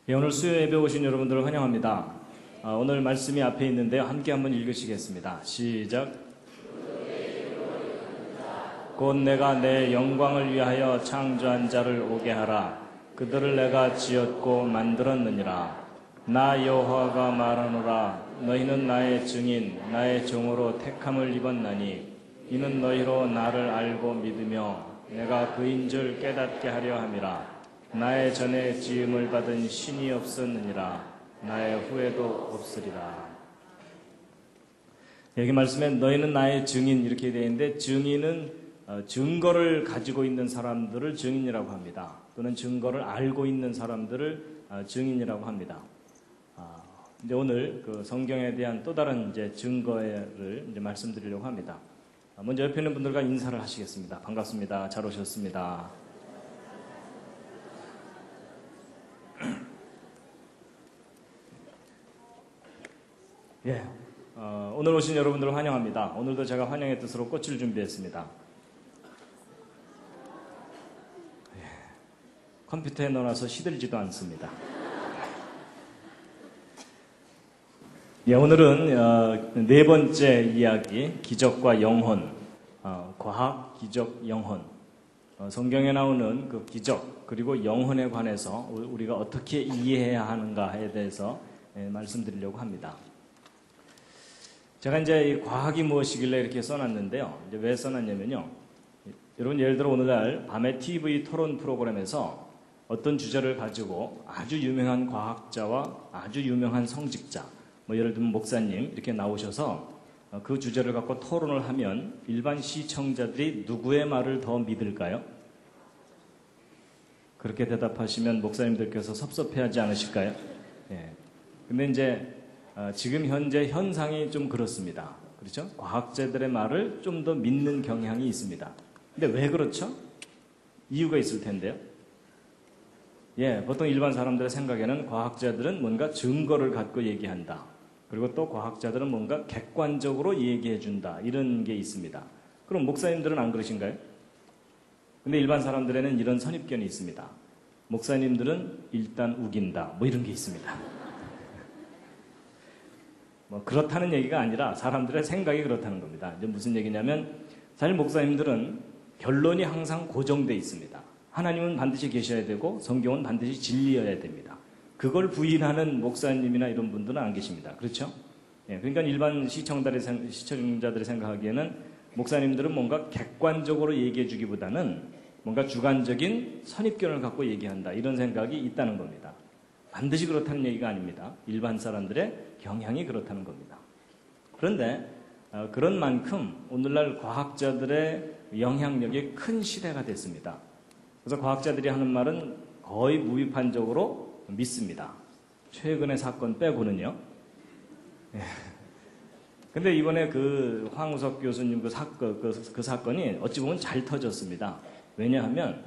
예, 오늘 수요 예배 오신 여러분들을 환영합니다. 오늘 말씀이 앞에 있는데요. 함께 한번 읽으시겠습니다. 시작. 곧 내가 내 영광을 위하여 창조한 자를 오게 하라. 그들을 내가 지었고 만들었느니라. 나 여호와가 말하노라. 너희는 나의 증인, 나의 종으로 택함을 입었나니 이는 너희로 나를 알고 믿으며 내가 그인 줄 깨닫게 하려 함이라. 나의 전에 지음을 받은 신이 없었느니라. 나의 후에도 없으리라. 여기 말씀에 너희는 나의 증인 이렇게 되어 있는데, 증인은 증거를 가지고 있는 사람들을 증인이라고 합니다. 또는 증거를 알고 있는 사람들을 증인이라고 합니다. 이제 오늘 그 성경에 대한 또 다른 이제 증거를 이제 말씀드리려고 합니다. 먼저 옆에 있는 분들과 인사를 하시겠습니다. 반갑습니다. 잘 오셨습니다. 예, 오늘 오신 여러분들을 환영합니다. 오늘도 제가 환영의 뜻으로 꽃을 준비했습니다. 예, 컴퓨터에 넣어놔서 시들지도 않습니다. 예, 오늘은 네 번째 이야기, 기적과 영혼, 과학, 기적, 영혼. 성경에 나오는 그 기적 그리고 영혼에 관해서 우리가 어떻게 이해해야 하는가에 대해서 말씀드리려고 합니다. 제가 이제 이 과학이 무엇이길래 이렇게 써놨는데요. 이제 왜 써놨냐면요. 여러분 예를 들어 오늘날 밤에 TV 토론 프로그램에서 어떤 주제를 가지고 아주 유명한 과학자와 아주 유명한 성직자, 뭐 예를 들면 목사님 이렇게 나오셔서 그 주제를 갖고 토론을 하면 일반 시청자들이 누구의 말을 더 믿을까요? 그렇게 대답하시면 목사님들께서 섭섭해하지 않으실까요? 예. 근데 이제 지금 현재 현상이 좀 그렇습니다. 그렇죠? 과학자들의 말을 좀 더 믿는 경향이 있습니다. 근데 왜 그렇죠? 이유가 있을 텐데요. 예, 보통 일반 사람들의 생각에는 과학자들은 뭔가 증거를 갖고 얘기한다. 그리고 또 과학자들은 뭔가 객관적으로 얘기해준다. 이런 게 있습니다. 그럼 목사님들은 안 그러신가요? 근데 일반 사람들에는 이런 선입견이 있습니다. 목사님들은 일단 우긴다. 뭐 이런 게 있습니다. 뭐 그렇다는 얘기가 아니라 사람들의 생각이 그렇다는 겁니다. 이제 무슨 얘기냐면 사실 목사님들은 결론이 항상 고정되어 있습니다. 하나님은 반드시 계셔야 되고 성경은 반드시 진리여야 됩니다. 그걸 부인하는 목사님이나 이런 분들은 안 계십니다. 그렇죠? 예, 그러니까 일반 시청자들이 생각하기에는 목사님들은 뭔가 객관적으로 얘기해 주기보다는 뭔가 주관적인 선입견을 갖고 얘기한다. 이런 생각이 있다는 겁니다. 반드시 그렇다는 얘기가 아닙니다. 일반 사람들의 경향이 그렇다는 겁니다. 그런데 그런 만큼 오늘날 과학자들의 영향력이 큰 시대가 됐습니다. 그래서 과학자들이 하는 말은 거의 무비판적으로 믿습니다. 최근의 사건 빼고는요. 예. 근데 이번에 그 황우석 교수님 그 사건이 어찌 보면 잘 터졌습니다. 왜냐하면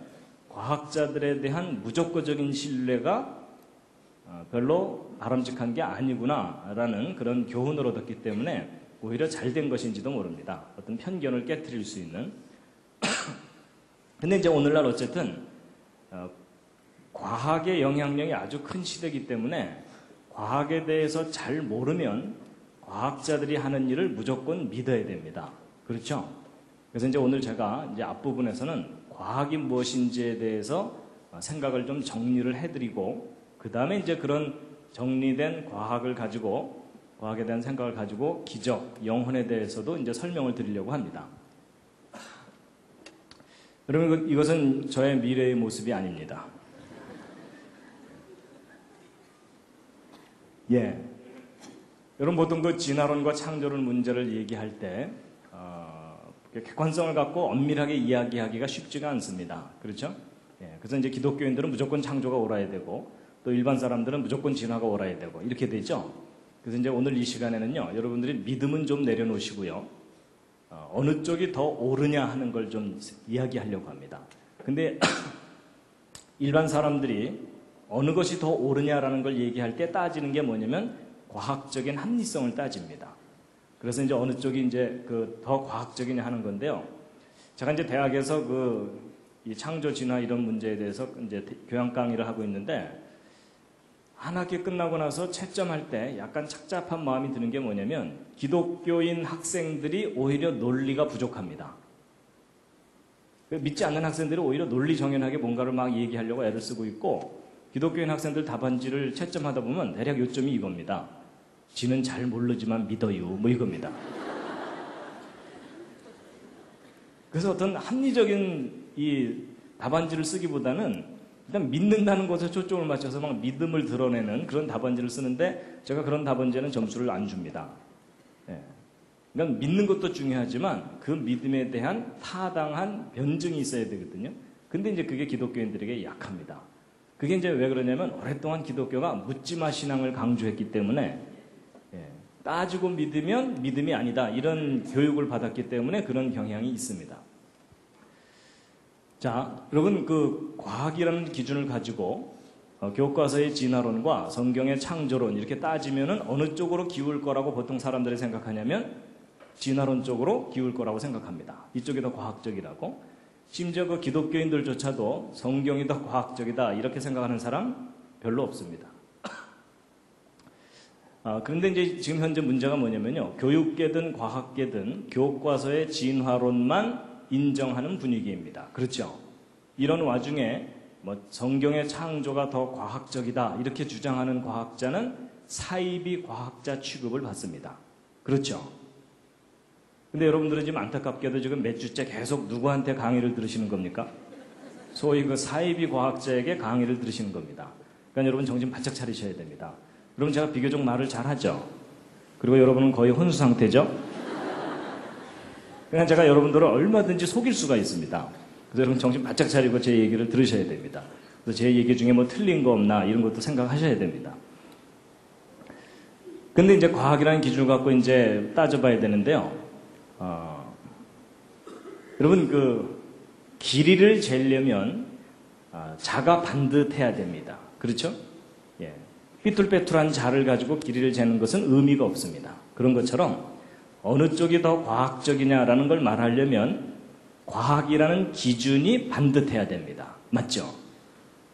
과학자들에 대한 무조건적인 신뢰가 별로 바람직한 게 아니구나라는 그런 교훈을 얻었기 때문에 오히려 잘된 것인지도 모릅니다. 어떤 편견을 깨트릴 수 있는. 근데 이제 오늘날 어쨌든 과학의 영향력이 아주 큰 시대이기 때문에 과학에 대해서 잘 모르면 과학자들이 하는 일을 무조건 믿어야 됩니다. 그렇죠? 그래서 이제 오늘 제가 이제 앞부분에서는 과학이 무엇인지에 대해서 생각을 좀 정리를 해드리고 그 다음에 이제 그런 정리된 과학에 대한 생각을 가지고 기적, 영혼에 대해서도 이제 설명을 드리려고 합니다. 여러분, 이것은 저의 미래의 모습이 아닙니다. 예. 여러분, 보통 그 진화론과 창조론 문제를 얘기할 때, 객관성을 갖고 엄밀하게 이야기하기가 쉽지가 않습니다. 그렇죠? 예. 그래서 이제 기독교인들은 무조건 창조가 옳아야 되고, 또 일반 사람들은 무조건 진화가 옳아야 되고, 이렇게 되죠? 그래서 이제 오늘 이 시간에는요, 여러분들이 믿음은 좀 내려놓으시고요, 어느 쪽이 더 옳으냐 하는 걸 좀 이야기하려고 합니다. 근데 일반 사람들이 어느 것이 더 옳으냐라는 걸 얘기할 때 따지는 게 뭐냐면 과학적인 합리성을 따집니다. 그래서 이제 어느 쪽이 이제 더 과학적이냐 하는 건데요. 제가 이제 대학에서 이 창조 진화 이런 문제에 대해서 이제 교양 강의를 하고 있는데 한 학기 끝나고 나서 채점할 때 약간 착잡한 마음이 드는 게 뭐냐면 기독교인 학생들이 오히려 논리가 부족합니다. 믿지 않는 학생들이 오히려 논리 정연하게 뭔가를 막 얘기하려고 애를 쓰고 있고, 기독교인 학생들 답안지를 채점하다 보면 대략 요점이 이겁니다. 지는 잘 모르지만 믿어요. 뭐 이겁니다. 그래서 어떤 합리적인 이 답안지를 쓰기보다는 일단 믿는다는 것에 초점을 맞춰서 막 믿음을 드러내는 그런 답안지를 쓰는데, 제가 그런 답안지에는 점수를 안 줍니다. 예. 그러니까 믿는 것도 중요하지만 그 믿음에 대한 타당한 변증이 있어야 되거든요. 근데 이제 그게 기독교인들에게 약합니다. 그게 이제 왜 그러냐면 오랫동안 기독교가 묻지마 신앙을 강조했기 때문에, 예, 따지고 믿으면 믿음이 아니다 이런 교육을 받았기 때문에 그런 경향이 있습니다. 자, 여러분 그 과학이라는 기준을 가지고 교과서의 진화론과 성경의 창조론 이렇게 따지면은 어느 쪽으로 기울 거라고 보통 사람들이 생각하냐면 진화론 쪽으로 기울 거라고 생각합니다. 이쪽이 더 과학적이라고. 심지어 그 기독교인들조차도 성경이 더 과학적이다 이렇게 생각하는 사람 별로 없습니다. 그런데 이제 지금 현재 문제가 뭐냐면요, 교육계든 과학계든 교과서의 진화론만 인정하는 분위기입니다. 그렇죠? 이런 와중에 뭐 성경의 창조가 더 과학적이다 이렇게 주장하는 과학자는 사이비 과학자 취급을 받습니다. 그렇죠? 근데 여러분들은 지금 안타깝게도 지금 몇 주째 계속 누구한테 강의를 들으시는 겁니까? 소위 그 사이비 과학자에게 강의를 들으시는 겁니다. 그러니까 여러분 정신 바짝 차리셔야 됩니다. 여러분 제가 비교적 말을 잘하죠? 그리고 여러분은 거의 혼수 상태죠? 그냥 제가 여러분들을 얼마든지 속일 수가 있습니다. 그래서 여러분 정신 바짝 차리고 제 얘기를 들으셔야 됩니다. 그래서 제 얘기 중에 뭐 틀린 거 없나 이런 것도 생각하셔야 됩니다. 근데 이제 과학이라는 기준을 갖고 이제 따져봐야 되는데요. 여러분 그 길이를 재려면 자가 반듯해야 됩니다. 그렇죠? 예. 삐뚤빼뚤한 자를 가지고 길이를 재는 것은 의미가 없습니다. 그런 것처럼 어느 쪽이 더 과학적이냐라는 걸 말하려면 과학이라는 기준이 반듯해야 됩니다. 맞죠?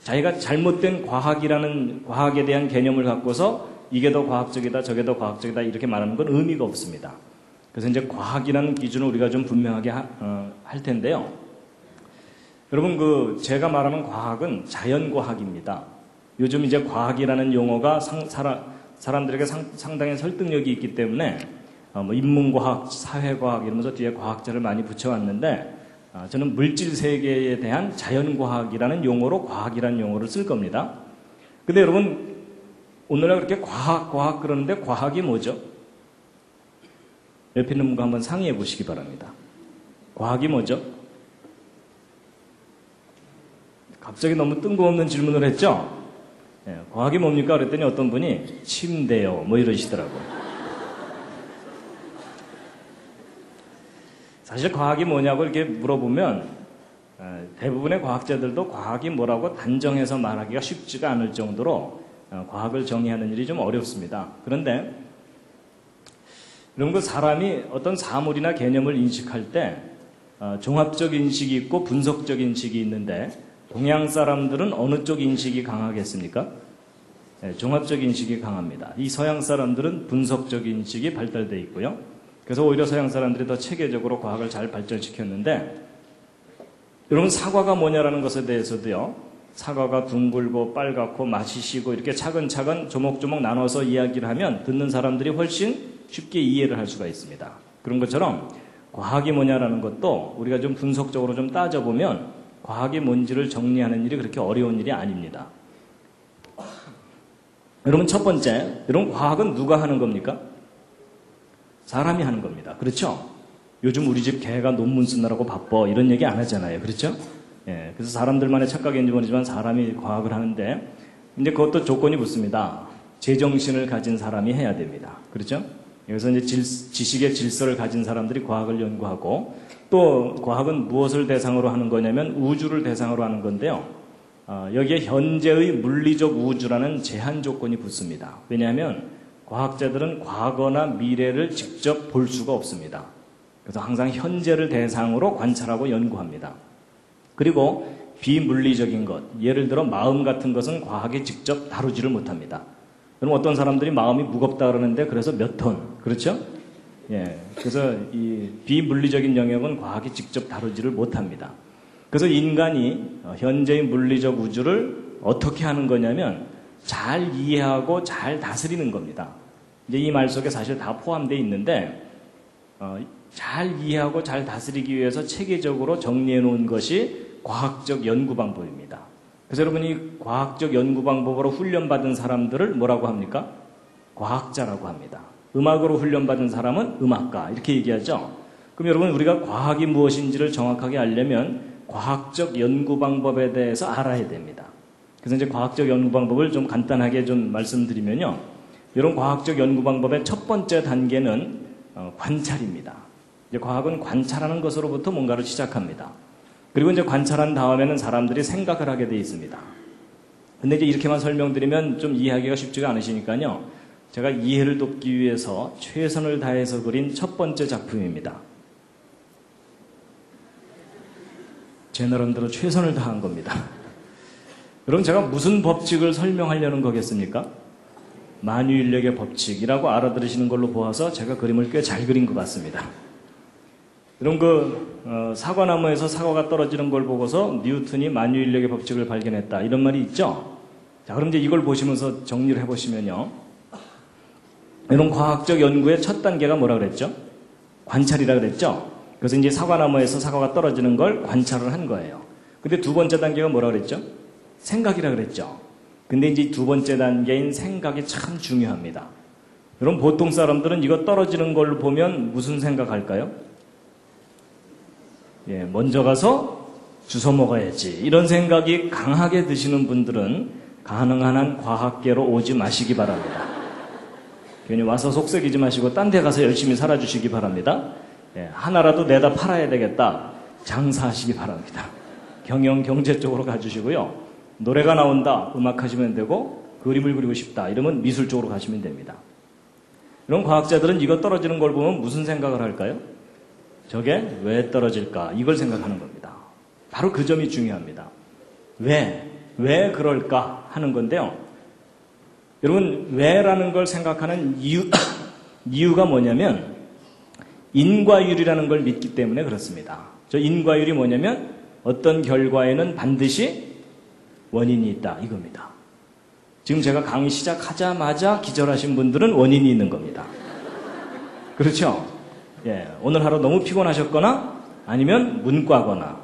자기가 잘못된 과학에 대한 개념을 갖고서 이게 더 과학적이다, 저게 더 과학적이다 이렇게 말하는 건 의미가 없습니다. 그래서 이제 과학이라는 기준을 우리가 좀 분명하게 할 텐데요. 여러분 그 제가 말하는 과학은 자연과학입니다. 요즘 이제 과학이라는 용어가 사람들에게 상당히 설득력이 있기 때문에 뭐 인문과학, 사회과학 이러면서 뒤에 과학자를 많이 붙여왔는데, 저는 물질 세계에 대한 자연과학이라는 용어로 과학이라는 용어를 쓸 겁니다. 근데 여러분 오늘날 그렇게 과학 그러는데 과학이 뭐죠? 옆에 있는 분과 한번 상의해 보시기 바랍니다. 과학이 뭐죠? 갑자기 너무 뜬금없는 질문을 했죠? 예, 과학이 뭡니까? 그랬더니 어떤 분이 침대요 뭐 이러시더라고요. 사실 과학이 뭐냐고 이렇게 물어보면 대부분의 과학자들도 과학이 뭐라고 단정해서 말하기가 쉽지가 않을 정도로 과학을 정의하는 일이 좀 어렵습니다. 그런데 여러분 그 사람이 어떤 사물이나 개념을 인식할 때 종합적 인식이 있고 분석적 인식이 있는데, 동양 사람들은 어느 쪽 인식이 강하겠습니까? 종합적 인식이 강합니다. 이 서양 사람들은 분석적 인식이 발달되어 있고요. 그래서 오히려 서양 사람들이 더 체계적으로 과학을 잘 발전시켰는데, 여러분 사과가 뭐냐라는 것에 대해서도요, 사과가 둥글고 빨갛고 맛이 시고 이렇게 차근차근 조목조목 나눠서 이야기를 하면 듣는 사람들이 훨씬 쉽게 이해를 할 수가 있습니다. 그런 것처럼 과학이 뭐냐라는 것도 우리가 좀 분석적으로 좀 따져보면 과학이 뭔지를 정리하는 일이 그렇게 어려운 일이 아닙니다. 여러분 첫 번째, 여러분 과학은 누가 하는 겁니까? 사람이 하는 겁니다. 그렇죠? 요즘 우리 집 개가 논문 쓰느라고 바빠 이런 얘기 안 하잖아요. 그렇죠? 예, 그래서 사람들만의 착각인지 모르지만 사람이 과학을 하는데, 근데 그것도 조건이 붙습니다. 제정신을 가진 사람이 해야 됩니다. 그렇죠? 여기서 이제 지식의 질서를 가진 사람들이 과학을 연구하고, 또 과학은 무엇을 대상으로 하는 거냐면 우주를 대상으로 하는 건데요. 여기에 현재의 물리적 우주라는 제한 조건이 붙습니다. 왜냐하면 과학자들은 과거나 미래를 직접 볼 수가 없습니다. 그래서 항상 현재를 대상으로 관찰하고 연구합니다. 그리고 비물리적인 것, 예를 들어 마음 같은 것은 과학이 직접 다루지를 못합니다. 그럼 어떤 사람들이 마음이 무겁다 그러는데 그래서 몇 톤, 그렇죠? 예, 그래서 이 비물리적인 영역은 과학이 직접 다루지를 못합니다. 그래서 인간이 현재의 물리적 우주를 어떻게 하는 거냐면 잘 이해하고 잘 다스리는 겁니다. 이제 이 말 속에 사실 다 포함되어 있는데 잘 이해하고 잘 다스리기 위해서 체계적으로 정리해 놓은 것이 과학적 연구 방법입니다. 그래서 여러분이 과학적 연구 방법으로 훈련받은 사람들을 뭐라고 합니까? 과학자라고 합니다. 음악으로 훈련받은 사람은 음악가 이렇게 얘기하죠. 그럼 여러분 우리가 과학이 무엇인지를 정확하게 알려면 과학적 연구 방법에 대해서 알아야 됩니다. 그래서 이제 과학적 연구 방법을 좀 간단하게 좀 말씀드리면요. 이런 과학적 연구 방법의 첫 번째 단계는 관찰입니다. 이제 과학은 관찰하는 것으로부터 뭔가를 시작합니다. 그리고 이제 관찰한 다음에는 사람들이 생각을 하게 되어 있습니다. 근데 이제 이렇게만 설명드리면 좀 이해하기가 쉽지가 않으시니까요. 제가 이해를 돕기 위해서 최선을 다해서 그린 첫 번째 작품입니다. 제 나름대로 최선을 다한 겁니다. 그럼 제가 무슨 법칙을 설명하려는 거겠습니까? 만유인력의 법칙이라고 알아들으시는 걸로 보아서 제가 그림을 꽤 잘 그린 것 같습니다. 여러분 사과나무에서 사과가 떨어지는 걸 보고서 뉴턴이 만유인력의 법칙을 발견했다 이런 말이 있죠. 자, 그럼 이제 이걸 보시면서 정리를 해보시면요. 이런 과학적 연구의 첫 단계가 뭐라 그랬죠? 관찰이라 그랬죠. 그래서 이제 사과나무에서 사과가 떨어지는 걸 관찰을 한 거예요. 근데 두 번째 단계가 뭐라 그랬죠? 생각이라 그랬죠. 근데 이제 두 번째 단계인 생각이 참 중요합니다. 여러분 보통 사람들은 이거 떨어지는 걸 보면 무슨 생각할까요? 예, 먼저 가서 주워 먹어야지. 이런 생각이 강하게 드시는 분들은 가능한 한 과학계로 오지 마시기 바랍니다. 괜히 와서 속썩이지 마시고 딴 데 가서 열심히 살아주시기 바랍니다. 예, 하나라도 내다 팔아야 되겠다. 장사하시기 바랍니다. 경영, 경제 쪽으로 가주시고요. 노래가 나온다. 음악 하시면 되고 그림을 그리고 싶다. 이러면 미술 쪽으로 가시면 됩니다. 이런 과학자들은 이거 떨어지는 걸 보면 무슨 생각을 할까요? 저게 왜 떨어질까? 이걸 생각하는 겁니다. 바로 그 점이 중요합니다. 왜 그럴까? 하는 건데요. 여러분, 왜라는 걸 생각하는 이유가 뭐냐면 인과율이라는 걸 믿기 때문에 그렇습니다. 저 인과율이 뭐냐면 어떤 결과에는 반드시 원인이 있다. 이겁니다. 지금 제가 강의 시작하자마자 기절하신 분들은 원인이 있는 겁니다. 그렇죠? 예, 오늘 하루 너무 피곤하셨거나 아니면 문과거나.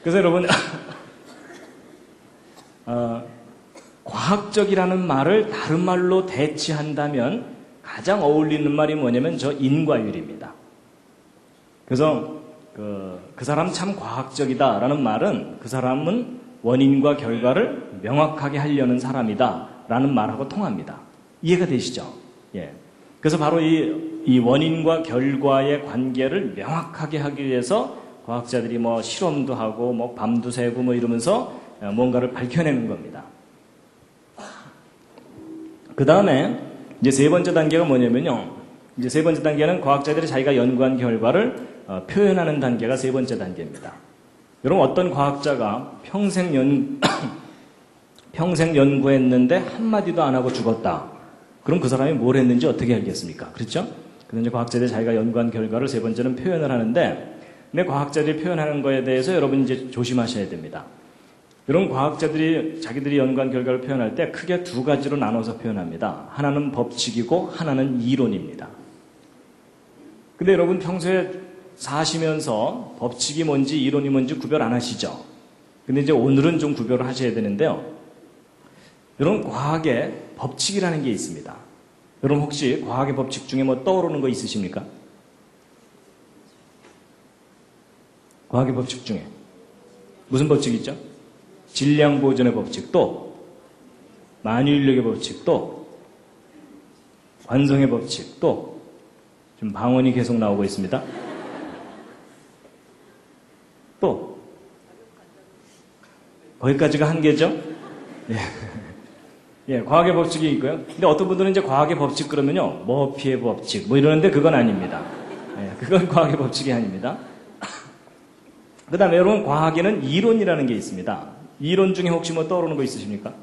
그래서 여러분 과학적이라는 말을 다른 말로 대치한다면 가장 어울리는 말이 뭐냐면 저 인과율입니다. 그래서 그 사람 참 과학적이다라는 말은 그 사람은 원인과 결과를 명확하게 하려는 사람이다라는 말하고 통합니다. 이해가 되시죠? 예. 그래서 바로 이 원인과 결과의 관계를 명확하게 하기 위해서 과학자들이 뭐 실험도 하고 뭐 밤도 새고 뭐 이러면서 뭔가를 밝혀내는 겁니다. 그 다음에 이제 세 번째 단계가 뭐냐면요. 이제 세 번째 단계는 과학자들이 자기가 연구한 결과를 표현하는 단계가 세 번째 단계입니다. 여러분 어떤 과학자가 평생 연구했는데 한마디도 안 하고 죽었다. 그럼 그 사람이 뭘 했는지 어떻게 알겠습니까? 그렇죠? 그래서 이제 과학자들이 자기가 연구한 결과를 세 번째는 표현을 하는데 근데 과학자들이 표현하는 거에 대해서 여러분 이제 조심하셔야 됩니다. 이런 과학자들이 자기들이 연구한 결과를 표현할 때 크게 두 가지로 나눠서 표현합니다. 하나는 법칙이고 하나는 이론입니다. 근데 여러분 평소에 사시면서 법칙이 뭔지 이론이 뭔지 구별 안 하시죠? 근데 이제 오늘은 좀 구별을 하셔야 되는데요. 여러분 과학에 법칙이라는 게 있습니다. 여러분 혹시 과학의 법칙 중에 뭐 떠오르는 거 있으십니까? 과학의 법칙 중에 무슨 법칙이 있죠? 질량 보존의 법칙, 또 만유인력의 법칙, 또 관성의 법칙, 또 지금 방언이 계속 나오고 있습니다. 또 거기까지가 한계죠? 예. 예, 과학의 법칙이 있고요. 근데 어떤 분들은 이제 과학의 법칙 그러면요, 머피의 법칙 뭐 이러는데 그건 아닙니다. 예, 그건 과학의 법칙이 아닙니다. 그 다음에 여러분, 과학에는 이론이라는 게 있습니다. 이론 중에 혹시 뭐 떠오르는 거 있으십니까?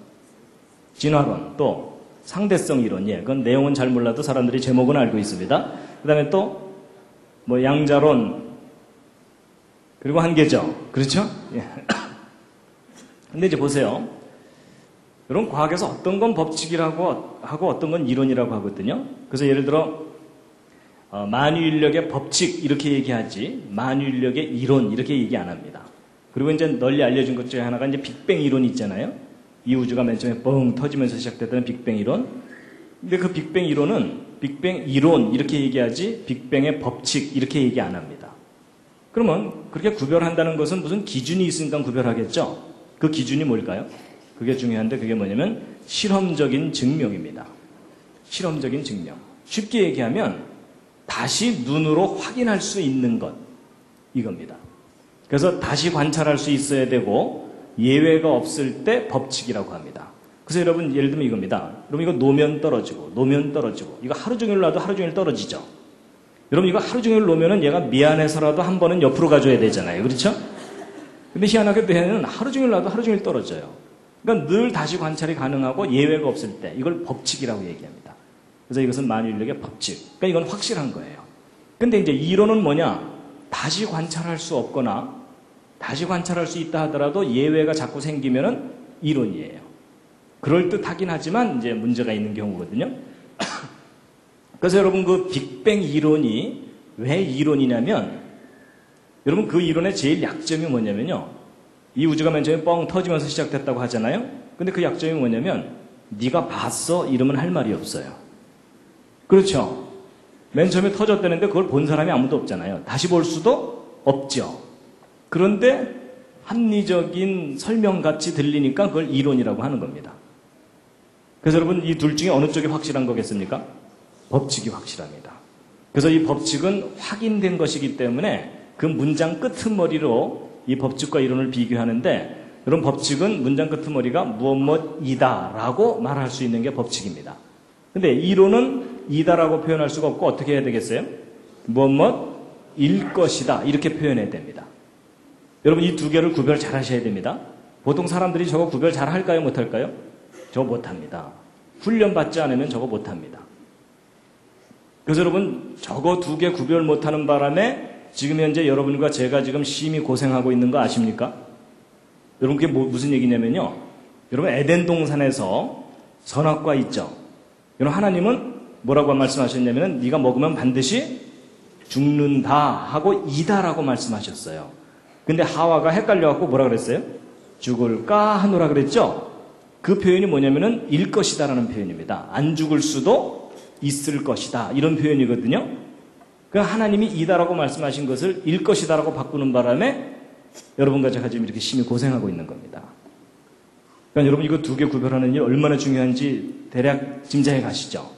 진화론, 또 상대성 이론, 예, 그건 내용은 잘 몰라도 사람들이 제목은 알고 있습니다. 그 다음에 또 뭐 양자론, 그리고 한계적, 그렇죠? 예. 근데 이제 보세요. 여러분, 과학에서 어떤 건 법칙이라고 하고 어떤 건 이론이라고 하거든요. 그래서 예를 들어 만유인력의 법칙 이렇게 얘기하지 만유인력의 이론 이렇게 얘기 안 합니다. 그리고 이제 널리 알려진 것 중에 하나가 이제 빅뱅 이론이 있잖아요. 이 우주가 맨 처음에 뻥 터지면서 시작됐던 빅뱅 이론. 근데 그 빅뱅 이론은 빅뱅 이론 이렇게 얘기하지 빅뱅의 법칙 이렇게 얘기 안 합니다. 그러면 그렇게 구별한다는 것은 무슨 기준이 있으니까 구별하겠죠? 그 기준이 뭘까요? 그게 중요한데 그게 뭐냐면 실험적인 증명입니다. 실험적인 증명. 쉽게 얘기하면 다시 눈으로 확인할 수 있는 것, 이겁니다. 그래서 다시 관찰할 수 있어야 되고 예외가 없을 때 법칙이라고 합니다. 그래서 여러분 예를 들면 이겁니다. 여러분 이거 놓으면 떨어지고 놓으면 떨어지고 이거 하루 종일 놔도 하루 종일 떨어지죠. 여러분 이거 하루 종일 놓으면 얘가 미안해서라도 한 번은 옆으로 가줘야 되잖아요. 그렇죠? 근데 희한하게도 얘는 하루 종일 놔도 하루 종일 떨어져요. 그러니까 늘 다시 관찰이 가능하고 예외가 없을 때 이걸 법칙이라고 얘기합니다. 그래서 이것은 만유인력의 법칙. 그러니까 이건 확실한 거예요. 근데 이제 이론은 뭐냐? 다시 관찰할 수 없거나 다시 관찰할 수 있다 하더라도 예외가 자꾸 생기면은 이론이에요. 그럴듯하긴 하지만 이제 문제가 있는 경우거든요. 그래서 여러분 그 빅뱅 이론이 왜 이론이냐면 여러분 그 이론의 제일 약점이 뭐냐면요. 이 우주가 맨 처음에 뻥 터지면서 시작됐다고 하잖아요. 근데 그 약점이 뭐냐면 네가 봤어? 이러면 할 말이 없어요. 그렇죠? 맨 처음에 터졌다는데 그걸 본 사람이 아무도 없잖아요. 다시 볼 수도 없죠. 그런데 합리적인 설명같이 들리니까 그걸 이론이라고 하는 겁니다. 그래서 여러분 이 둘 중에 어느 쪽이 확실한 거겠습니까? 법칙이 확실합니다. 그래서 이 법칙은 확인된 것이기 때문에 그 문장 끄트머리로 이 법칙과 이론을 비교하는데 여러분 법칙은 문장 끄트머리가 무엇 이다라고 말할 수 있는 게 법칙입니다. 근데 이론은 이다라고 표현할 수가 없고 어떻게 해야 되겠어요? 무엇일 것이다 이렇게 표현해야 됩니다. 여러분 이 두 개를 구별 잘 하셔야 됩니다. 보통 사람들이 저거 구별 잘 할까요? 못할까요? 저거 못합니다. 훈련받지 않으면 저거 못합니다. 그래서 여러분 저거 두 개 구별 못하는 바람에 지금 현재 여러분과 제가 지금 심히 고생하고 있는 거 아십니까? 여러분 그게 무슨 얘기냐면요. 여러분 에덴 동산에서 선악과 있죠. 여러분 하나님은 뭐라고 말씀하셨냐면 네가 먹으면 반드시 죽는다 하고 이다라고 말씀하셨어요. 근데 하와가 헷갈려갖고 뭐라 그랬어요? 죽을까 하노라 그랬죠? 그 표현이 뭐냐면은 일 것이다라는 표현입니다. 안 죽을 수도 있을 것이다 이런 표현이거든요. 그 하나님이 이다라고 말씀하신 것을 일 것이다라고 바꾸는 바람에 여러분과 제가 지금 이렇게 심히 고생하고 있는 겁니다. 그러니까 여러분 이거 두 개 구별하는 일 얼마나 중요한지 대략 짐작해 가시죠.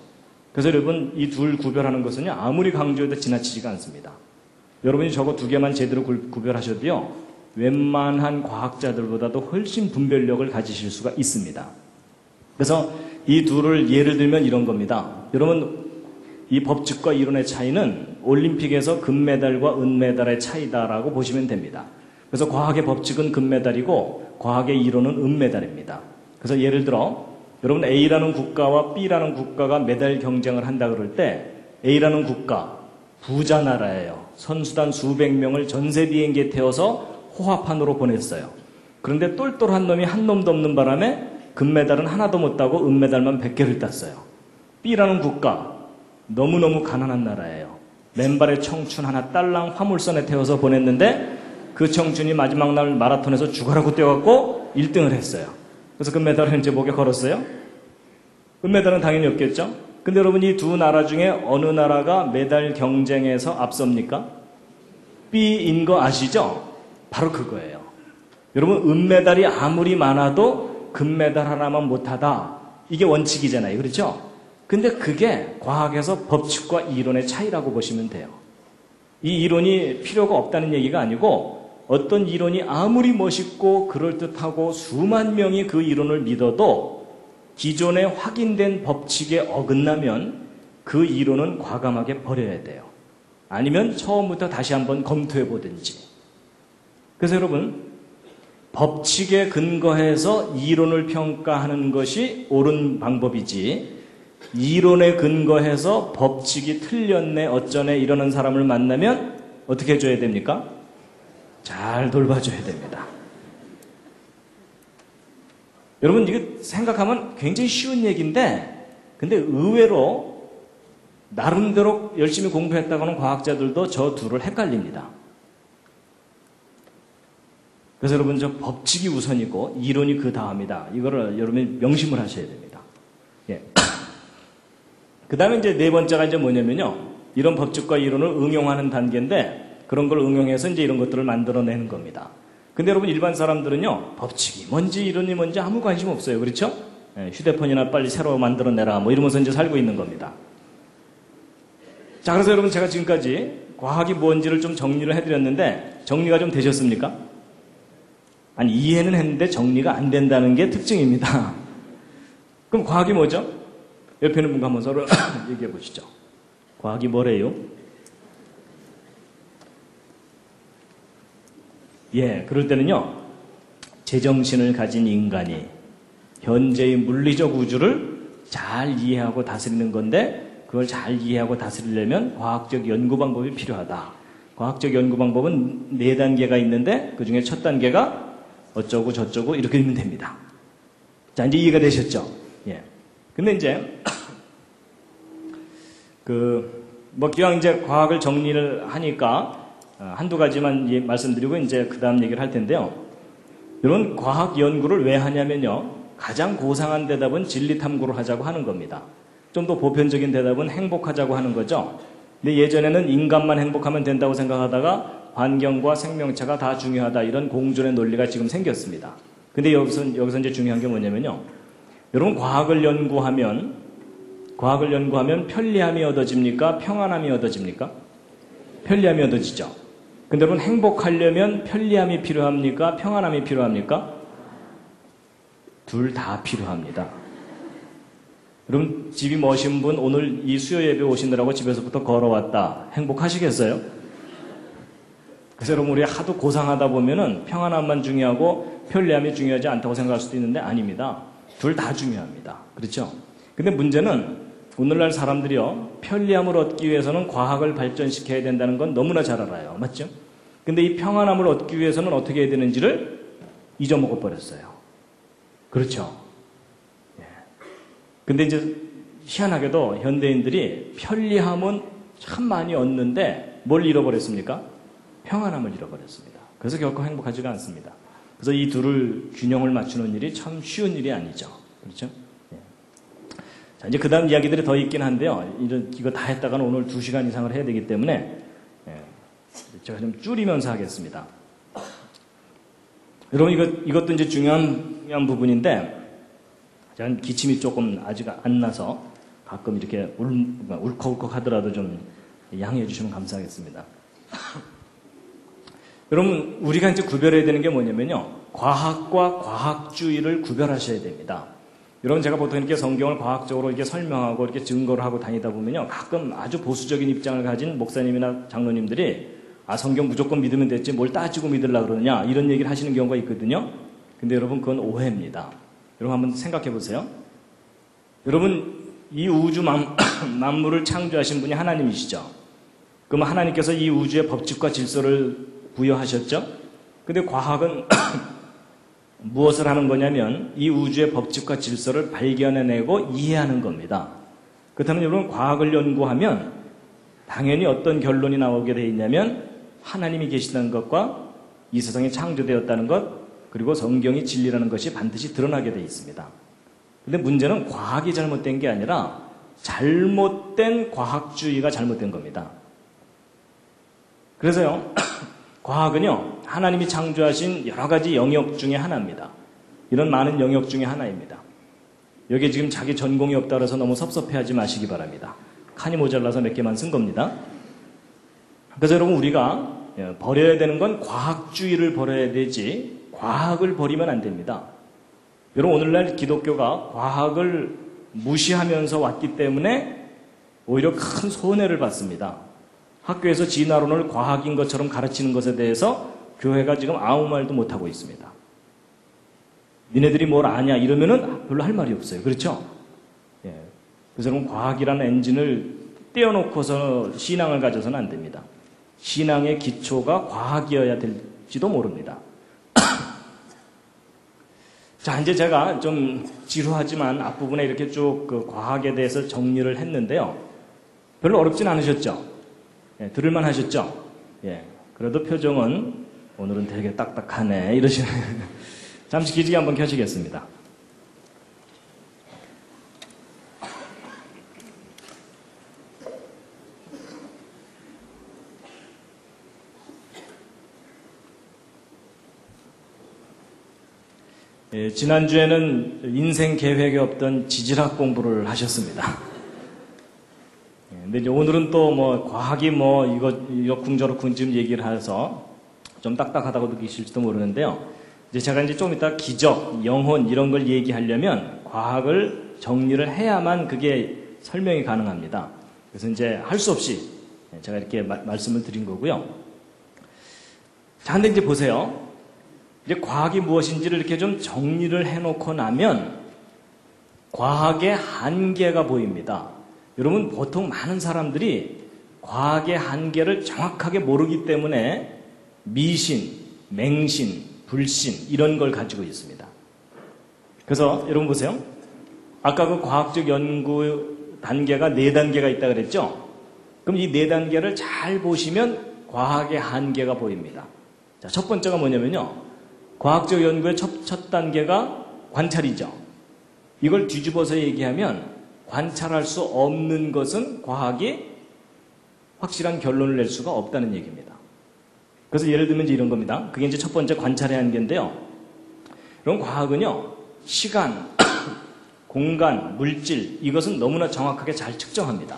그래서 여러분 이 둘 구별하는 것은요 아무리 강조해도 지나치지가 않습니다. 여러분이 저거 두 개만 제대로 구별하셔도요 웬만한 과학자들보다도 훨씬 분별력을 가지실 수가 있습니다. 그래서 이 둘을 예를 들면 이런 겁니다. 여러분 이 법칙과 이론의 차이는 올림픽에서 금메달과 은메달의 차이다라고 보시면 됩니다. 그래서 과학의 법칙은 금메달이고 과학의 이론은 은메달입니다. 그래서 예를 들어 여러분 A라는 국가와 B라는 국가가 메달 경쟁을 한다 그럴 때 A라는 국가 부자 나라예요. 선수단 수백 명을 전세 비행기에 태워서 호화판으로 보냈어요. 그런데 똘똘한 놈이 한 놈도 없는 바람에 금메달은 하나도 못 따고 은메달만 100개를 땄어요. B라는 국가 너무너무 가난한 나라예요. 맨발의 청춘 하나 딸랑 화물선에 태워서 보냈는데 그 청춘이 마지막 날 마라톤에서 죽어라고 뛰어갖고 1등을 했어요. 그래서 금메달을 이제 목에 걸었어요. 금메달은 당연히 없겠죠. 근데 여러분 이 두 나라 중에 어느 나라가 메달 경쟁에서 앞섭니까? B인 거 아시죠? 바로 그거예요. 여러분 은메달이 아무리 많아도 금메달 하나만 못하다. 이게 원칙이잖아요. 그렇죠? 근데 그게 과학에서 법칙과 이론의 차이라고 보시면 돼요. 이 이론이 필요가 없다는 얘기가 아니고 어떤 이론이 아무리 멋있고 그럴듯하고 수만 명이 그 이론을 믿어도 기존에 확인된 법칙에 어긋나면 그 이론은 과감하게 버려야 돼요. 아니면 처음부터 다시 한번 검토해 보든지. 그래서 여러분, 법칙에 근거해서 이론을 평가하는 것이 옳은 방법이지, 이론에 근거해서 법칙이 틀렸네 어쩌네 이러는 사람을 만나면 어떻게 해줘야 됩니까? 잘 돌봐줘야 됩니다. 여러분, 이거 생각하면 굉장히 쉬운 얘기인데, 근데 의외로 나름대로 열심히 공부했다고 하는 과학자들도 저 둘을 헷갈립니다. 그래서 여러분, 저 법칙이 우선이고 이론이 그 다음이다. 이거를 여러분이 명심을 하셔야 됩니다. 예. 그 다음에 이제 네 번째가 이제 뭐냐면요, 이런 법칙과 이론을 응용하는 단계인데, 그런 걸 응용해서 이제 이런 것들을 만들어내는 겁니다. 근데 여러분, 일반 사람들은요, 법칙이 뭔지 이론이 뭔지 아무 관심 없어요. 그렇죠? 예, 휴대폰이나 빨리 새로 만들어내라 뭐 이러면서 이제 살고 있는 겁니다. 자, 그래서 여러분, 제가 지금까지 과학이 뭔지를 좀 정리를 해드렸는데 정리가 좀 되셨습니까? 아니, 이해는 했는데 정리가 안 된다는 게 특징입니다. 그럼 과학이 뭐죠? 옆에 있는 분과 한번 서로 얘기해 보시죠. 과학이 뭐래요? 예, 그럴 때는요, 제정신을 가진 인간이 현재의 물리적 우주를 잘 이해하고 다스리는 건데, 그걸 잘 이해하고 다스리려면 과학적 연구 방법이 필요하다. 과학적 연구 방법은 4단계가 있는데 그 중에 첫 단계가 어쩌고 저쩌고 이렇게 되면 됩니다. 자, 이제 이해가 되셨죠? 예. 근데 이제 기왕 이제 과학을 정리를 하니까 한두 가지만 말씀드리고 이제 그 다음 얘기를 할 텐데요. 여러분, 과학 연구를 왜 하냐면요, 가장 고상한 대답은 진리 탐구를 하자고 하는 겁니다. 좀 더 보편적인 대답은 행복하자고 하는 거죠. 근데 예전에는 인간만 행복하면 된다고 생각하다가 환경과 생명체가 다 중요하다, 이런 공존의 논리가 지금 생겼습니다. 근데 여기서 이제 중요한 게 뭐냐면요, 여러분, 과학을 연구하면 편리함이 얻어집니까? 평안함이 얻어집니까? 편리함이 얻어지죠. 근데 여러분, 행복하려면 편리함이 필요합니까? 평안함이 필요합니까? 둘 다 필요합니다. 여러분, 집이 머신 분 오늘 이 수요 예배 오시느라고 집에서부터 걸어왔다. 행복하시겠어요? 그래서 여러분, 우리 하도 고상하다 보면은 평안함만 중요하고 편리함이 중요하지 않다고 생각할 수도 있는데 아닙니다. 둘 다 중요합니다. 그렇죠? 근데 문제는 오늘날 사람들이요, 편리함을 얻기 위해서는 과학을 발전시켜야 된다는 건 너무나 잘 알아요. 맞죠? 근데 이 평안함을 얻기 위해서는 어떻게 해야 되는지를 잊어먹어 버렸어요. 그렇죠? 예. 근데 이제 희한하게도 현대인들이 편리함은 참 많이 얻는데 뭘 잃어버렸습니까? 평안함을 잃어버렸습니다. 그래서 결코 행복하지가 않습니다. 그래서 이 둘을 균형을 맞추는 일이 참 쉬운 일이 아니죠. 그렇죠? 예. 자, 이제 그 다음 이야기들이 더 있긴 한데요. 이거 다 했다가는 오늘 2시간 이상을 해야 되기 때문에, 예, 제가 좀 줄이면서 하겠습니다. 여러분, 이것도 이제 중요한 부분인데, 제가 기침이 조금 아직 안 나서 가끔 이렇게 울컥울컥 하더라도 좀 양해해 주시면 감사하겠습니다. 여러분, 우리가 이제 구별해야 되는 게 뭐냐면요, 과학과 과학주의를 구별하셔야 됩니다. 여러분, 제가 보통 이렇게 성경을 과학적으로 이렇게 설명하고 이렇게 증거를 하고 다니다 보면요, 가끔 아주 보수적인 입장을 가진 목사님이나 장로님들이 성경 무조건 믿으면 됐지 뭘 따지고 믿으려고 그러느냐, 이런 얘기를 하시는 경우가 있거든요. 근데 여러분, 그건 오해입니다. 여러분, 한번 생각해 보세요. 여러분, 이 우주 만물을 창조하신 분이 하나님이시죠. 그럼 하나님께서 이 우주의 법칙과 질서를 부여하셨죠? 근데 과학은 무엇을 하는 거냐면 이 우주의 법칙과 질서를 발견해내고 이해하는 겁니다. 그렇다면 여러분, 과학을 연구하면 당연히 어떤 결론이 나오게 돼 있냐면 하나님이 계시다는 것과 이 세상이 창조되었다는 것, 그리고 성경이 진리라는 것이 반드시 드러나게 돼 있습니다. 근데 문제는 과학이 잘못된 게 아니라 잘못된 과학주의가 잘못된 겁니다. 그래서요, 과학은요, 하나님이 창조하신 여러 가지 영역 중에 하나입니다. 이런 많은 영역 중에 하나입니다. 여기에 지금 자기 전공이 없다 그래서 너무 섭섭해하지 마시기 바랍니다. 칸이 모자라서 몇 개만 쓴 겁니다. 그래서 여러분, 우리가 버려야 되는 건 과학주의를 버려야 되지 과학을 버리면 안 됩니다. 여러분, 오늘날 기독교가 과학을 무시하면서 왔기 때문에 오히려 큰 손해를 받습니다. 학교에서 진화론을 과학인 것처럼 가르치는 것에 대해서 교회가 지금 아무 말도 못하고 있습니다. 니네들이 뭘 아냐 이러면은 별로 할 말이 없어요. 그렇죠? 예. 그래서 그럼 과학이라는 엔진을 떼어놓고서 신앙을 가져서는 안 됩니다. 신앙의 기초가 과학이어야 될지도 모릅니다. 자, 이제 제가 좀 지루하지만 앞부분에 이렇게 쭉 그 과학에 대해서 정리를 했는데요. 별로 어렵진 않으셨죠? 예, 들을만 하셨죠? 예. 그래도 표정은 오늘은 되게 딱딱하네 이러시는. 잠시 기지개 한번 켜시겠습니다. 예, 지난주에는 인생 계획이 없던 지질학 공부를 하셨습니다. 예, 근데 이제 오늘은 또 뭐 과학이 뭐 이거 궁저렇군 지금 얘기를 해서 좀 딱딱하다고 느끼실지도 모르는데요. 이제 제가 이제 좀 이따 기적, 영혼 이런 걸 얘기하려면 과학을 정리를 해야만 그게 설명이 가능합니다. 그래서 이제 할 수 없이 제가 이렇게 말씀을 드린 거고요. 자, 근데 이제 보세요. 이제 과학이 무엇인지를 이렇게 좀 정리를 해놓고 나면 과학의 한계가 보입니다. 여러분, 보통 많은 사람들이 과학의 한계를 정확하게 모르기 때문에 미신, 맹신, 불신 이런 걸 가지고 있습니다. 그래서 여러분 보세요. 아까 그 과학적 연구 단계가 4단계가 있다고 그랬죠? 그럼 이 4단계를 잘 보시면 과학의 한계가 보입니다. 자, 첫 번째가 뭐냐면요. 과학적 연구의 첫 단계가 관찰이죠. 이걸 뒤집어서 얘기하면 관찰할 수 없는 것은 과학이 확실한 결론을 낼 수가 없다는 얘기입니다. 그래서 예를 들면 이제 이런 겁니다. 그게 이제 첫 번째 관찰의 한계인데요. 그럼 과학은요, 시간, 공간, 물질, 이것은 너무나 정확하게 잘 측정합니다.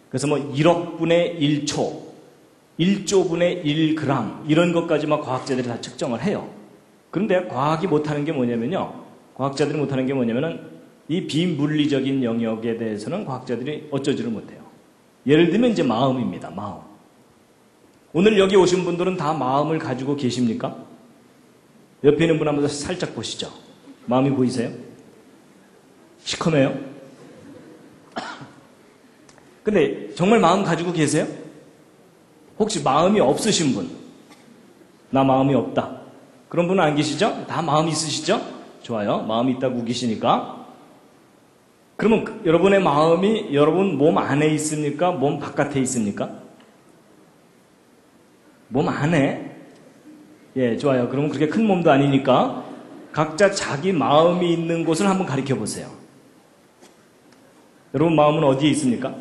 그래서 뭐 1억 분의 1초, 1조 분의 1g, 이런 것까지 막 과학자들이 다 측정을 해요. 그런데 과학이 못하는 게 뭐냐면요. 과학자들이 못하는 게 뭐냐면은 이 비물리적인 영역에 대해서는 과학자들이 어쩌지를 못해요. 예를 들면 이제 마음입니다. 마음. 오늘 여기 오신 분들은 다 마음을 가지고 계십니까? 옆에 있는 분 한번 살짝 보시죠. 마음이 보이세요? 시커매요? 근데 정말 마음 가지고 계세요? 혹시 마음이 없으신 분? 나 마음이 없다. 그런 분은 안 계시죠? 다 마음이 있으시죠? 좋아요. 마음이 있다고 우기시니까. 그러면 여러분의 마음이 여러분 몸 안에 있습니까? 몸 바깥에 있습니까? 몸 안에? 예, 좋아요. 그러면 그렇게 큰 몸도 아니니까 각자 자기 마음이 있는 곳을 한번 가리켜 보세요. 여러분 마음은 어디에 있습니까?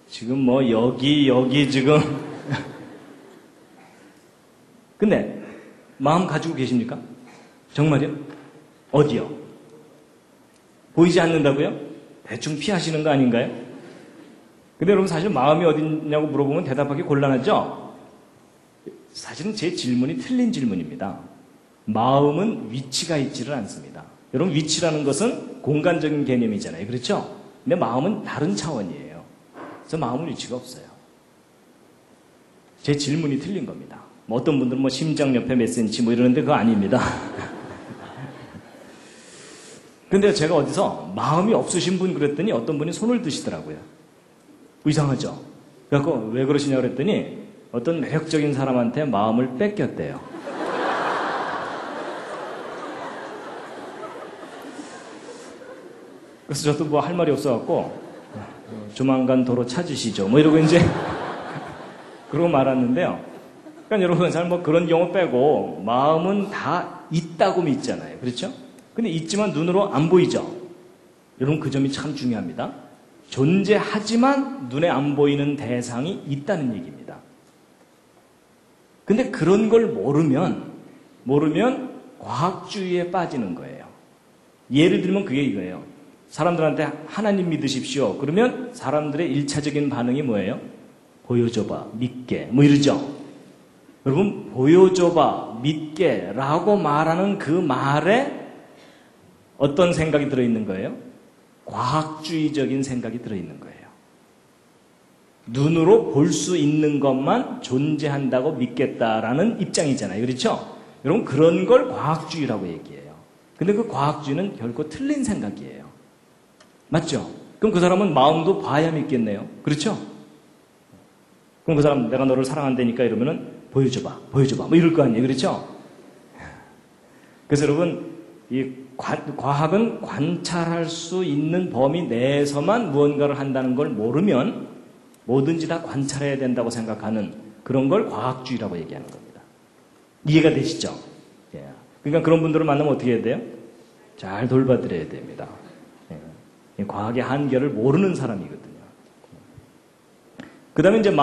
지금 뭐 여기 지금. 근데 마음 가지고 계십니까? 정말요? 어디요? 보이지 않는다고요? 대충 피하시는 거 아닌가요? 근데 여러분 사실 마음이 어디냐고 물어보면 대답하기 곤란하죠? 사실은 제 질문이 틀린 질문입니다. 마음은 위치가 있지를 않습니다. 여러분 위치라는 것은 공간적인 개념이잖아요. 그렇죠? 근데 마음은 다른 차원이에요. 그래서 마음은 위치가 없어요. 제 질문이 틀린 겁니다. 뭐 어떤 분들은 뭐 심장 옆에 몇 센치 뭐 이러는데 그거 아닙니다. 근데 제가 어디서 마음이 없으신 분 그랬더니 어떤 분이 손을 드시더라고요. 이상하죠? 그래서 왜 그러시냐고 그랬더니 어떤 매력적인 사람한테 마음을 뺏겼대요. 그래서 저도 뭐 할 말이 없어갖고 조만간 도로 찾으시죠. 뭐 이러고 이제 그러고 말았는데요. 그러니까 여러분 잘 뭐 그런 경우 빼고 마음은 다 있다고 믿잖아요. 그렇죠? 근데 있지만 눈으로 안 보이죠? 여러분 그 점이 참 중요합니다. 존재하지만 눈에 안 보이는 대상이 있다는 얘기입니다. 근데 그런 걸 모르면 과학주의에 빠지는 거예요. 예를 들면 그게 이거예요. 사람들한테 하나님 믿으십시오. 그러면 사람들의 1차적인 반응이 뭐예요? 보여줘봐, 믿게, 뭐 이러죠. 여러분 보여줘봐, 믿게 라고 말하는 그 말에 어떤 생각이 들어있는 거예요? 과학주의적인 생각이 들어있는 거예요. 눈으로 볼 수 있는 것만 존재한다고 믿겠다라는 입장이잖아요. 그렇죠? 여러분, 그런 걸 과학주의라고 얘기해요. 근데 그 과학주의는 결코 틀린 생각이에요. 맞죠? 그럼 그 사람은 마음도 봐야 믿겠네요. 그렇죠? 그럼 그 사람, 내가 너를 사랑한다니까 이러면은 보여줘봐, 뭐 이럴 거 아니에요. 그렇죠? 그래서 여러분, 이 과학은 관찰할 수 있는 범위 내에서만 무언가를 한다는 걸 모르면 뭐든지 다 관찰해야 된다고 생각하는 그런 걸 과학주의라고 얘기하는 겁니다. 이해가 되시죠? 예. 그러니까 그런 분들을 만나면 어떻게 해야 돼요? 잘 돌봐드려야 됩니다. 예. 과학의 한계를 모르는 사람이거든요. 그 다음에 이제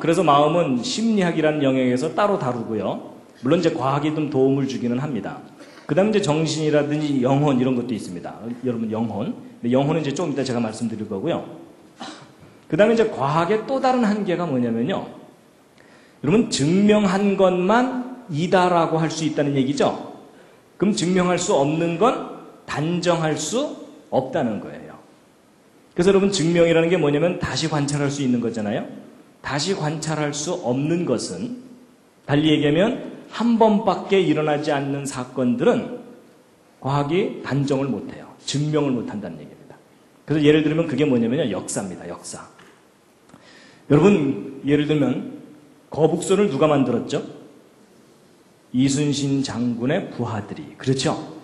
그래서 마음은 심리학이라는 영역에서 따로 다루고요. 물론 이제 과학이 좀 도움을 주기는 합니다. 그 다음에 이제 정신이라든지 영혼 이런 것도 있습니다. 여러분, 영혼. 영혼은 이제 좀 이따 제가 말씀드릴 거고요. 그 다음에 이제 과학의 또 다른 한계가 뭐냐면요. 여러분, 증명한 것만 이다라고 할 수 있다는 얘기죠. 그럼 증명할 수 없는 건 단정할 수 없다는 거예요. 그래서 여러분, 증명이라는 게 뭐냐면 다시 관찰할 수 있는 거잖아요. 다시 관찰할 수 없는 것은, 달리 얘기하면 한 번밖에 일어나지 않는 사건들은 과학이 단정을 못해요. 증명을 못한다는 얘기입니다. 그래서 예를 들면 그게 뭐냐면요. 역사입니다. 역사. 여러분, 예를 들면 거북선을 누가 만들었죠? 이순신 장군의 부하들이. 그렇죠?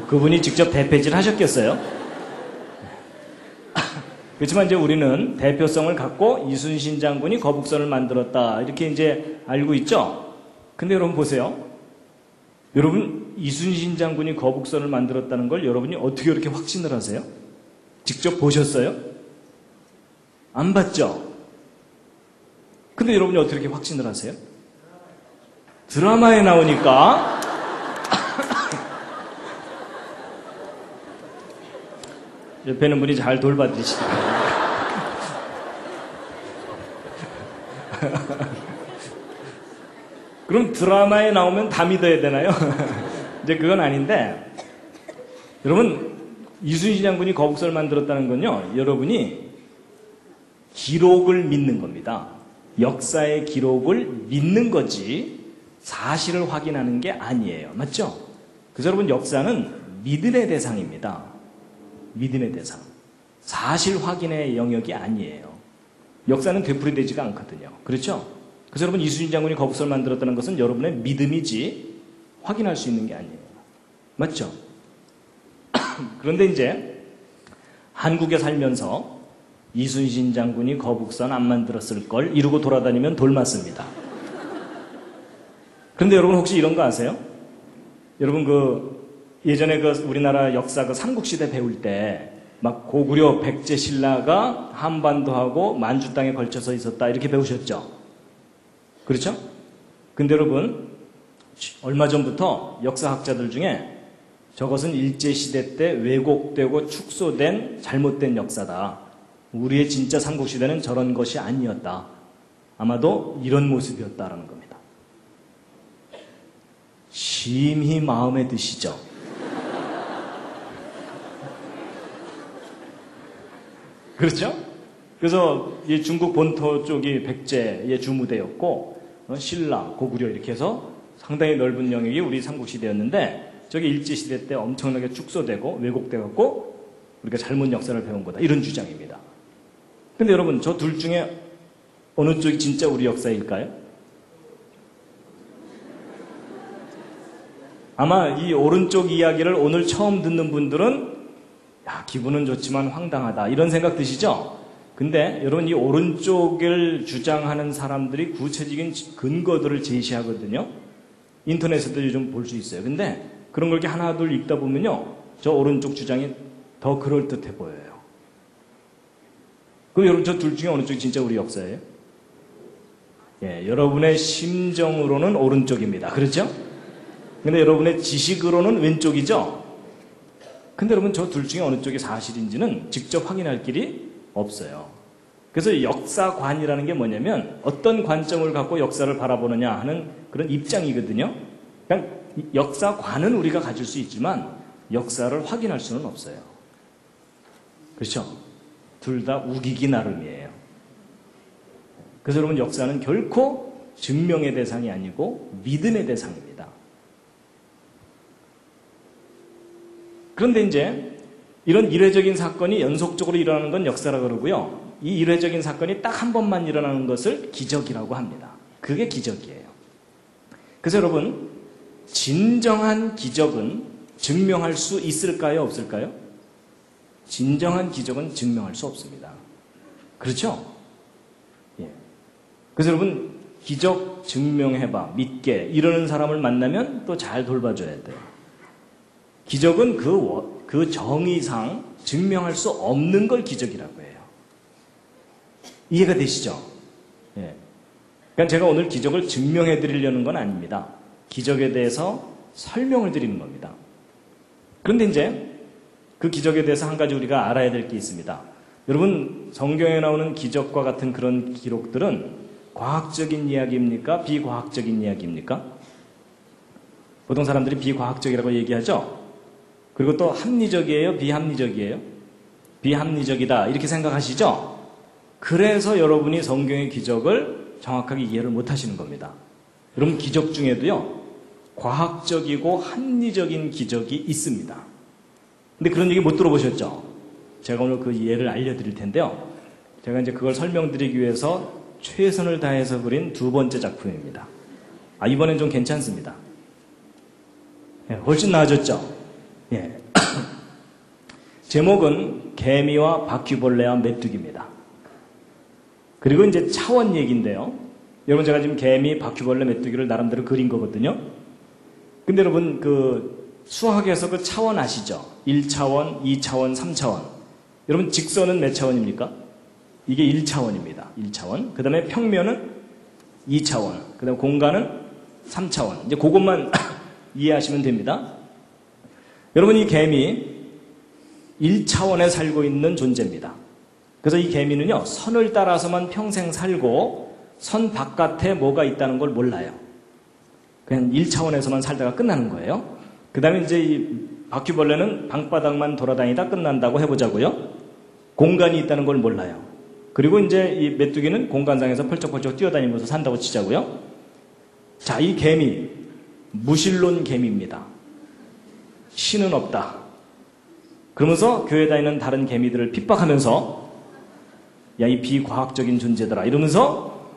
그분이 직접 대패질 하셨겠어요? 그렇지만 이제 우리는 대표성을 갖고 이순신 장군이 거북선을 만들었다. 이렇게 이제 알고 있죠? 근데 여러분 보세요. 여러분, 이순신 장군이 거북선을 만들었다는 걸 여러분이 어떻게 그렇게 확신을 하세요? 직접 보셨어요? 안 봤죠? 근데 여러분이 어떻게 이렇게 확신을 하세요? 드라마에 나오니까 옆에 있는 분이 잘 돌봐드리시기 바랍니다. 그럼 드라마에 나오면 다 믿어야 되나요? 이제 그건 아닌데, 여러분, 이순신 장군이 거북선을 만들었다는 건요, 여러분이 기록을 믿는 겁니다. 역사의 기록을 믿는 거지 사실을 확인하는 게 아니에요. 맞죠? 그래서 여러분, 역사는 믿음의 대상입니다. 믿음의 대상. 사실 확인의 영역이 아니에요. 역사는 되풀이되지가 않거든요. 그렇죠? 그래서 여러분, 이순신 장군이 거북선을 만들었다는 것은 여러분의 믿음이지 확인할 수 있는 게 아니에요. 맞죠? 그런데 이제 한국에 살면서 이순신 장군이 거북선 안 만들었을 걸 이러고 돌아다니면 돌 맞습니다. 그런데 여러분 혹시 이런 거 아세요? 여러분 예전에 우리나라 역사 삼국시대 배울 때 막 고구려 백제 신라가 한반도하고 만주 땅에 걸쳐서 있었다 이렇게 배우셨죠? 그렇죠? 근데 여러분, 얼마 전부터 역사학자들 중에 저것은 일제시대 때 왜곡되고 축소된 잘못된 역사다. 우리의 진짜 삼국시대는 저런 것이 아니었다. 아마도 이런 모습이었다라는 겁니다. 심히 마음에 드시죠? 그렇죠? 그래서 이 중국 본토 쪽이 백제의 주무대였고 신라, 고구려 이렇게 해서 상당히 넓은 영역이 우리 삼국시대였는데 저게 일제시대 때 엄청나게 축소되고 왜곡되었고 우리가 잘못 역사를 배운 거다. 이런 주장입니다. 근데 여러분, 저 둘 중에 어느 쪽이 진짜 우리 역사일까요? 아마 이 오른쪽 이야기를 오늘 처음 듣는 분들은 야, 기분은 좋지만 황당하다 이런 생각 드시죠? 근데 여러분, 이 오른쪽을 주장하는 사람들이 구체적인 근거들을 제시하거든요. 인터넷에도 요즘 볼 수 있어요. 근데 그런 걸 이렇게 하나 둘 읽다 보면요, 저 오른쪽 주장이 더 그럴듯해 보여요. 그럼 여러분, 저 둘 중에 어느 쪽이 진짜 우리 역사예요? 예, 여러분의 심정으로는 오른쪽입니다. 그렇죠? 근데 여러분의 지식으로는 왼쪽이죠? 근데 여러분, 저 둘 중에 어느 쪽이 사실인지는 직접 확인할 길이 없어요. 그래서 역사관이라는 게 뭐냐면 어떤 관점을 갖고 역사를 바라보느냐 하는 그런 입장이거든요. 그러니까 역사관은 우리가 가질 수 있지만 역사를 확인할 수는 없어요. 그렇죠? 둘 다 우기기 나름이에요. 그래서 여러분 역사는 결코 증명의 대상이 아니고 믿음의 대상입니다. 그런데 이제 이런 이례적인 사건이 연속적으로 일어나는 건 역사라고 그러고요. 이 이례적인 사건이 딱 한 번만 일어나는 것을 기적이라고 합니다. 그게 기적이에요. 그래서 여러분, 진정한 기적은 증명할 수 있을까요? 없을까요? 진정한 기적은 증명할 수 없습니다. 그렇죠? 예. 그래서 여러분, 기적 증명해봐, 믿게 이러는 사람을 만나면 또 잘 돌봐줘야 돼요. 기적은 그 정의상 증명할 수 없는 걸 기적이라고 해요. 이해가 되시죠? 예. 그러니까 제가 오늘 기적을 증명해 드리려는 건 아닙니다. 기적에 대해서 설명을 드리는 겁니다. 그런데 이제 그 기적에 대해서 한 가지 우리가 알아야 될 게 있습니다. 여러분, 성경에 나오는 기적과 같은 그런 기록들은 과학적인 이야기입니까? 비과학적인 이야기입니까? 보통 사람들이 비과학적이라고 얘기하죠? 그리고 또 합리적이에요? 비합리적이에요? 비합리적이다 이렇게 생각하시죠? 그래서 여러분이 성경의 기적을 정확하게 이해를 못 하시는 겁니다. 여러분, 기적 중에도요, 과학적이고 합리적인 기적이 있습니다. 근데 그런 얘기 못 들어보셨죠? 제가 오늘 그 예를 알려드릴 텐데요. 제가 이제 그걸 설명드리기 위해서 최선을 다해서 그린 두 번째 작품입니다. 이번엔 좀 괜찮습니다. 예, 훨씬 나아졌죠? 예. 제목은 개미와 바퀴벌레와 메뚜기입니다. 그리고 이제 차원 얘기인데요. 여러분, 제가 지금 개미, 바퀴벌레, 메뚜기를 나름대로 그린 거거든요. 근데 여러분, 수학에서 그 차원 아시죠? 1차원, 2차원, 3차원. 여러분, 직선은 몇 차원입니까? 이게 1차원입니다. 1차원. 그 다음에 평면은 2차원. 그 다음에 공간은 3차원. 이제 그것만 이해하시면 됩니다. 여러분, 이 개미 1차원에 살고 있는 존재입니다. 그래서 이 개미는요, 선을 따라서만 평생 살고 선 바깥에 뭐가 있다는 걸 몰라요. 그냥 1차원에서만 살다가 끝나는 거예요. 그 다음에 이제 이 바퀴벌레는 방바닥만 돌아다니다 끝난다고 해보자고요. 공간이 있다는 걸 몰라요. 그리고 이제 이 메뚜기는 공간상에서 펄쩍펄쩍 뛰어다니면서 산다고 치자고요. 자, 이 개미, 무신론 개미입니다. 신은 없다. 그러면서 교회 다니는 다른 개미들을 핍박하면서 야, 이 비과학적인 존재들아 이러면서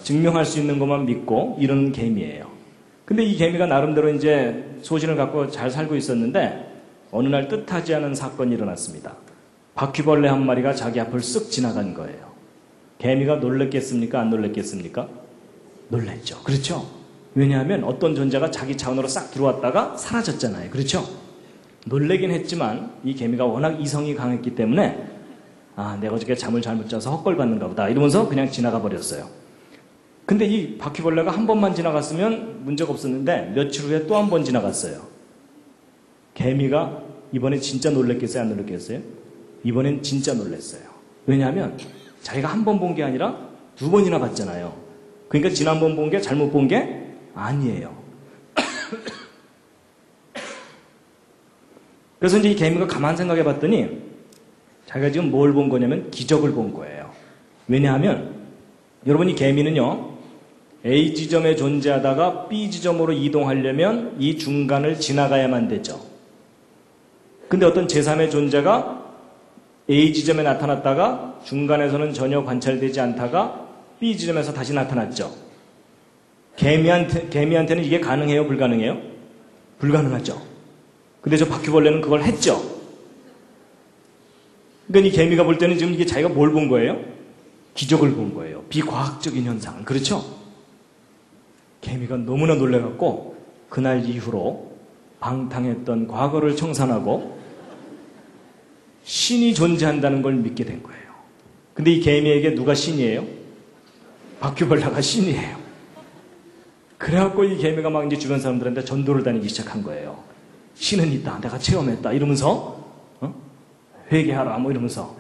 증명할 수 있는 것만 믿고 이런 개미예요. 근데 이 개미가 나름대로 이제 소신을 갖고 잘 살고 있었는데 어느 날 뜻하지 않은 사건이 일어났습니다. 바퀴벌레 한 마리가 자기 앞을 쓱 지나간 거예요. 개미가 놀랬겠습니까? 안 놀랬겠습니까? 놀랬죠. 그렇죠? 왜냐하면 어떤 존재가 자기 차원으로 싹 들어왔다가 사라졌잖아요. 그렇죠? 놀래긴 했지만 이 개미가 워낙 이성이 강했기 때문에 내가 어저께 잠을 잘못 자서 헛걸봤는가 보다 이러면서 그냥 지나가 버렸어요. 근데 이 바퀴벌레가 한 번만 지나갔으면 문제가 없었는데 며칠 후에 또 한 번 지나갔어요. 개미가 이번에 진짜 놀랬겠어요? 안 놀랬겠어요? 이번엔 진짜 놀랬어요. 왜냐하면 자기가 한 번 본 게 아니라 두 번이나 봤잖아요. 그러니까 지난번 본 게 잘못 본 게 아니에요. 그래서 이제 이 개미가 가만 생각해 봤더니 자기가 지금 뭘 본 거냐면 기적을 본 거예요. 왜냐하면 여러분, 이 개미는요, A 지점에 존재하다가 B 지점으로 이동하려면 이 중간을 지나가야만 되죠. 근데 어떤 제3의 존재가 A 지점에 나타났다가 중간에서는 전혀 관찰되지 않다가 B 지점에서 다시 나타났죠. 개미한테는 이게 가능해요? 불가능해요? 불가능하죠. 근데 저 바퀴벌레는 그걸 했죠. 그러니까 이 개미가 볼 때는 지금 이게 자기가 뭘 본 거예요? 기적을 본 거예요. 비과학적인 현상을. 그렇죠? 개미가 너무나 놀래갖고 그날 이후로 방탕했던 과거를 청산하고 신이 존재한다는 걸 믿게 된 거예요. 근데 이 개미에게 누가 신이에요? 바퀴벌레가 신이에요. 그래갖고 이 개미가 막 이제 주변 사람들한테 전도를 다니기 시작한 거예요. 신은 있다. 내가 체험했다. 이러면서 회개하라. 뭐 이러면서.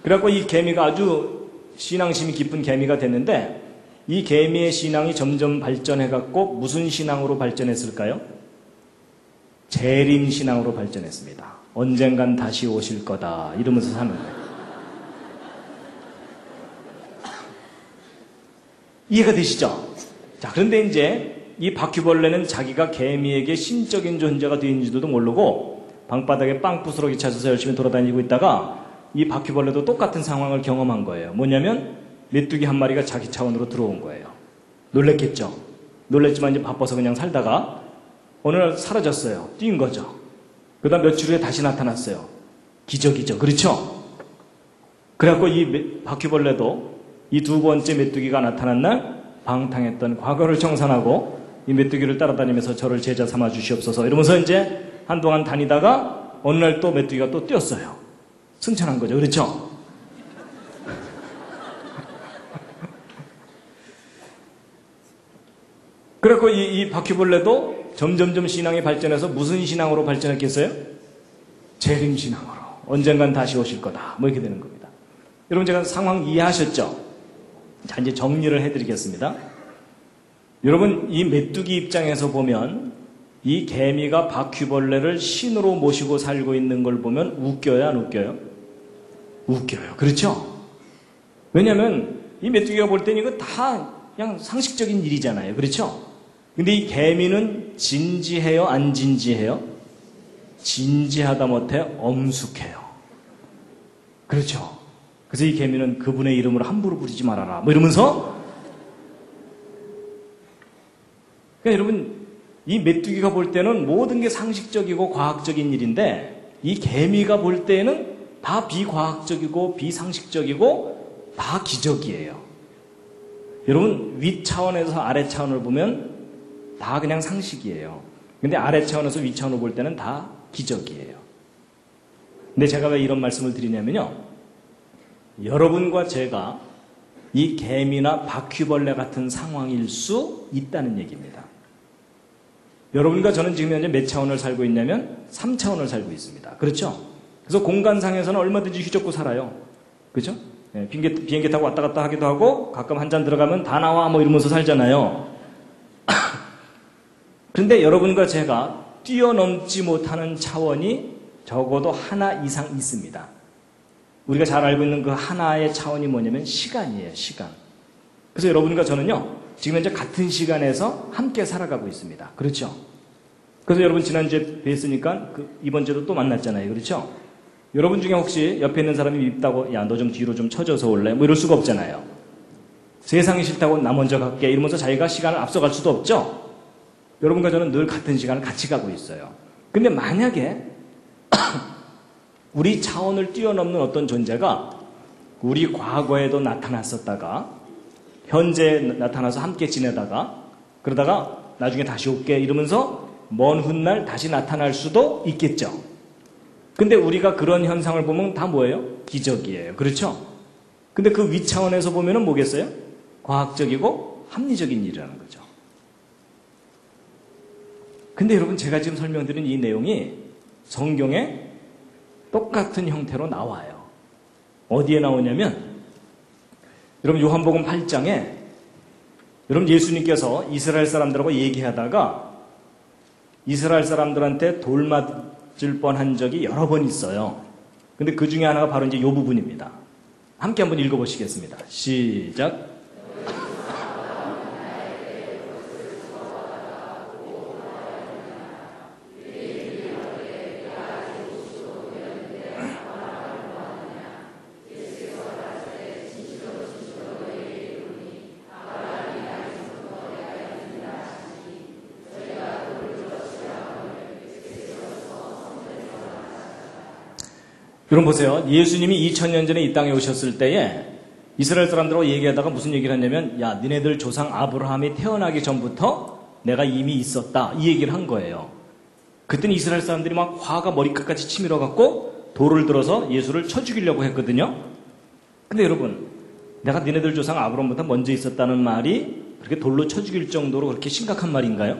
그래갖고 이 개미가 아주 신앙심이 깊은 개미가 됐는데 이 개미의 신앙이 점점 발전해갖고 무슨 신앙으로 발전했을까요? 재림 신앙으로 발전했습니다. 언젠간 다시 오실 거다. 이러면서 사는 거예요. 이해가 되시죠? 자, 그런데 이제 이 바퀴벌레는 자기가 개미에게 신적인 존재가 되는지도 모르고 방바닥에 빵 부스러기 찾아서 열심히 돌아다니고 있다가 이 바퀴벌레도 똑같은 상황을 경험한 거예요. 뭐냐면 메뚜기 한 마리가 자기 차원으로 들어온 거예요. 놀랬겠죠? 놀랬지만 이제 바빠서 그냥 살다가 어느 날 사라졌어요. 뛴 거죠. 그 다음 며칠 후에 다시 나타났어요. 기적이죠. 그렇죠? 그래갖고 이 바퀴벌레도 이 두 번째 메뚜기가 나타난 날 방탕했던 과거를 청산하고 이 메뚜기를 따라다니면서 저를 제자 삼아 주시옵소서 이러면서 이제 한동안 다니다가 어느 날 또 메뚜기가 또 뛰었어요. 승천한 거죠. 그렇죠? 그래갖고 이 바퀴벌레도 점점점 신앙이 발전해서 무슨 신앙으로 발전했겠어요? 재림신앙으로. 언젠간 다시 오실 거다. 뭐 이렇게 되는 겁니다. 여러분 제가 상황 이해하셨죠? 자, 이제 정리를 해드리겠습니다. 여러분 이 메뚜기 입장에서 보면 이 개미가 바퀴벌레를 신으로 모시고 살고 있는 걸 보면 웃겨요, 안 웃겨요? 웃겨요. 그렇죠? 왜냐하면 이 메뚜기가 볼 때는 이거 다 그냥 상식적인 일이잖아요. 그렇죠? 근데 이 개미는 진지해요, 안 진지해요? 진지하다 못해 엄숙해요. 그렇죠? 그래서 이 개미는 그분의 이름을 함부로 부르지 말아라. 뭐 이러면서 그러니까 여러분 이 메뚜기가 볼 때는 모든 게 상식적이고 과학적인 일인데 이 개미가 볼 때는 다 비과학적이고 비상식적이고 다 기적이에요. 여러분 위 차원에서 아래 차원을 보면 다 그냥 상식이에요. 근데 아래 차원에서 위 차원을 볼 때는 다 기적이에요. 근데 제가 왜 이런 말씀을 드리냐면요. 여러분과 제가 이 개미나 바퀴벌레 같은 상황일 수 있다는 얘기입니다. 여러분과 저는 지금 현재 몇 차원을 살고 있냐면 3차원을 살고 있습니다. 그렇죠? 그래서 공간상에서는 얼마든지 휘젓고 살아요. 그렇죠? 네, 비행기 타고 왔다 갔다 하기도 하고 가끔 한 잔 들어가면 다 나와 뭐 이러면서 살잖아요. 그런데 여러분과 제가 뛰어넘지 못하는 차원이 적어도 하나 이상 있습니다. 우리가 잘 알고 있는 그 하나의 차원이 뭐냐면 시간이에요. 시간. 그래서 여러분과 저는요. 지금 현재 같은 시간에서 함께 살아가고 있습니다. 그렇죠? 그래서 여러분 지난주에 뵀으니까 이번 주에도 또 만났잖아요. 그렇죠? 여러분 중에 혹시 옆에 있는 사람이 밉다고 야, 너 좀 뒤로 좀 쳐져서 올래? 뭐 이럴 수가 없잖아요. 세상이 싫다고 나 먼저 갈게 이러면서 자기가 시간을 앞서갈 수도 없죠? 여러분과 저는 늘 같은 시간을 같이 가고 있어요. 근데 만약에 우리 차원을 뛰어넘는 어떤 존재가 우리 과거에도 나타났었다가 현재 나타나서 함께 지내다가 그러다가 나중에 다시 올게 이러면서 먼 훗날 다시 나타날 수도 있겠죠. 근데 우리가 그런 현상을 보면 다 뭐예요? 기적이에요. 그렇죠? 근데 그 위차원에서 보면은 뭐겠어요? 과학적이고 합리적인 일이라는 거죠. 근데 여러분 제가 지금 설명드린 이 내용이 성경에 똑같은 형태로 나와요. 어디에 나오냐면 여러분 요한복음 8장에 여러분 예수님께서 이스라엘 사람들하고 얘기하다가 이스라엘 사람들한테 돌 맞을 뻔한 적이 여러 번 있어요. 근데 그 중에 하나가 바로 이제 요 부분입니다. 함께 한번 읽어보시겠습니다. 시작. 여러분 보세요. 예수님이 2000년 전에 이 땅에 오셨을 때에 이스라엘 사람들하고 얘기하다가 무슨 얘기를 했냐면 야 니네들 조상 아브라함이 태어나기 전부터 내가 이미 있었다 이 얘기를 한 거예요. 그때는 이스라엘 사람들이 막 화가 머리끝까지 치밀어 갖고 돌을 들어서 예수를 쳐 죽이려고 했거든요. 근데 여러분 내가 니네들 조상 아브라함보다 먼저 있었다는 말이 그렇게 돌로 쳐 죽일 정도로 그렇게 심각한 말인가요?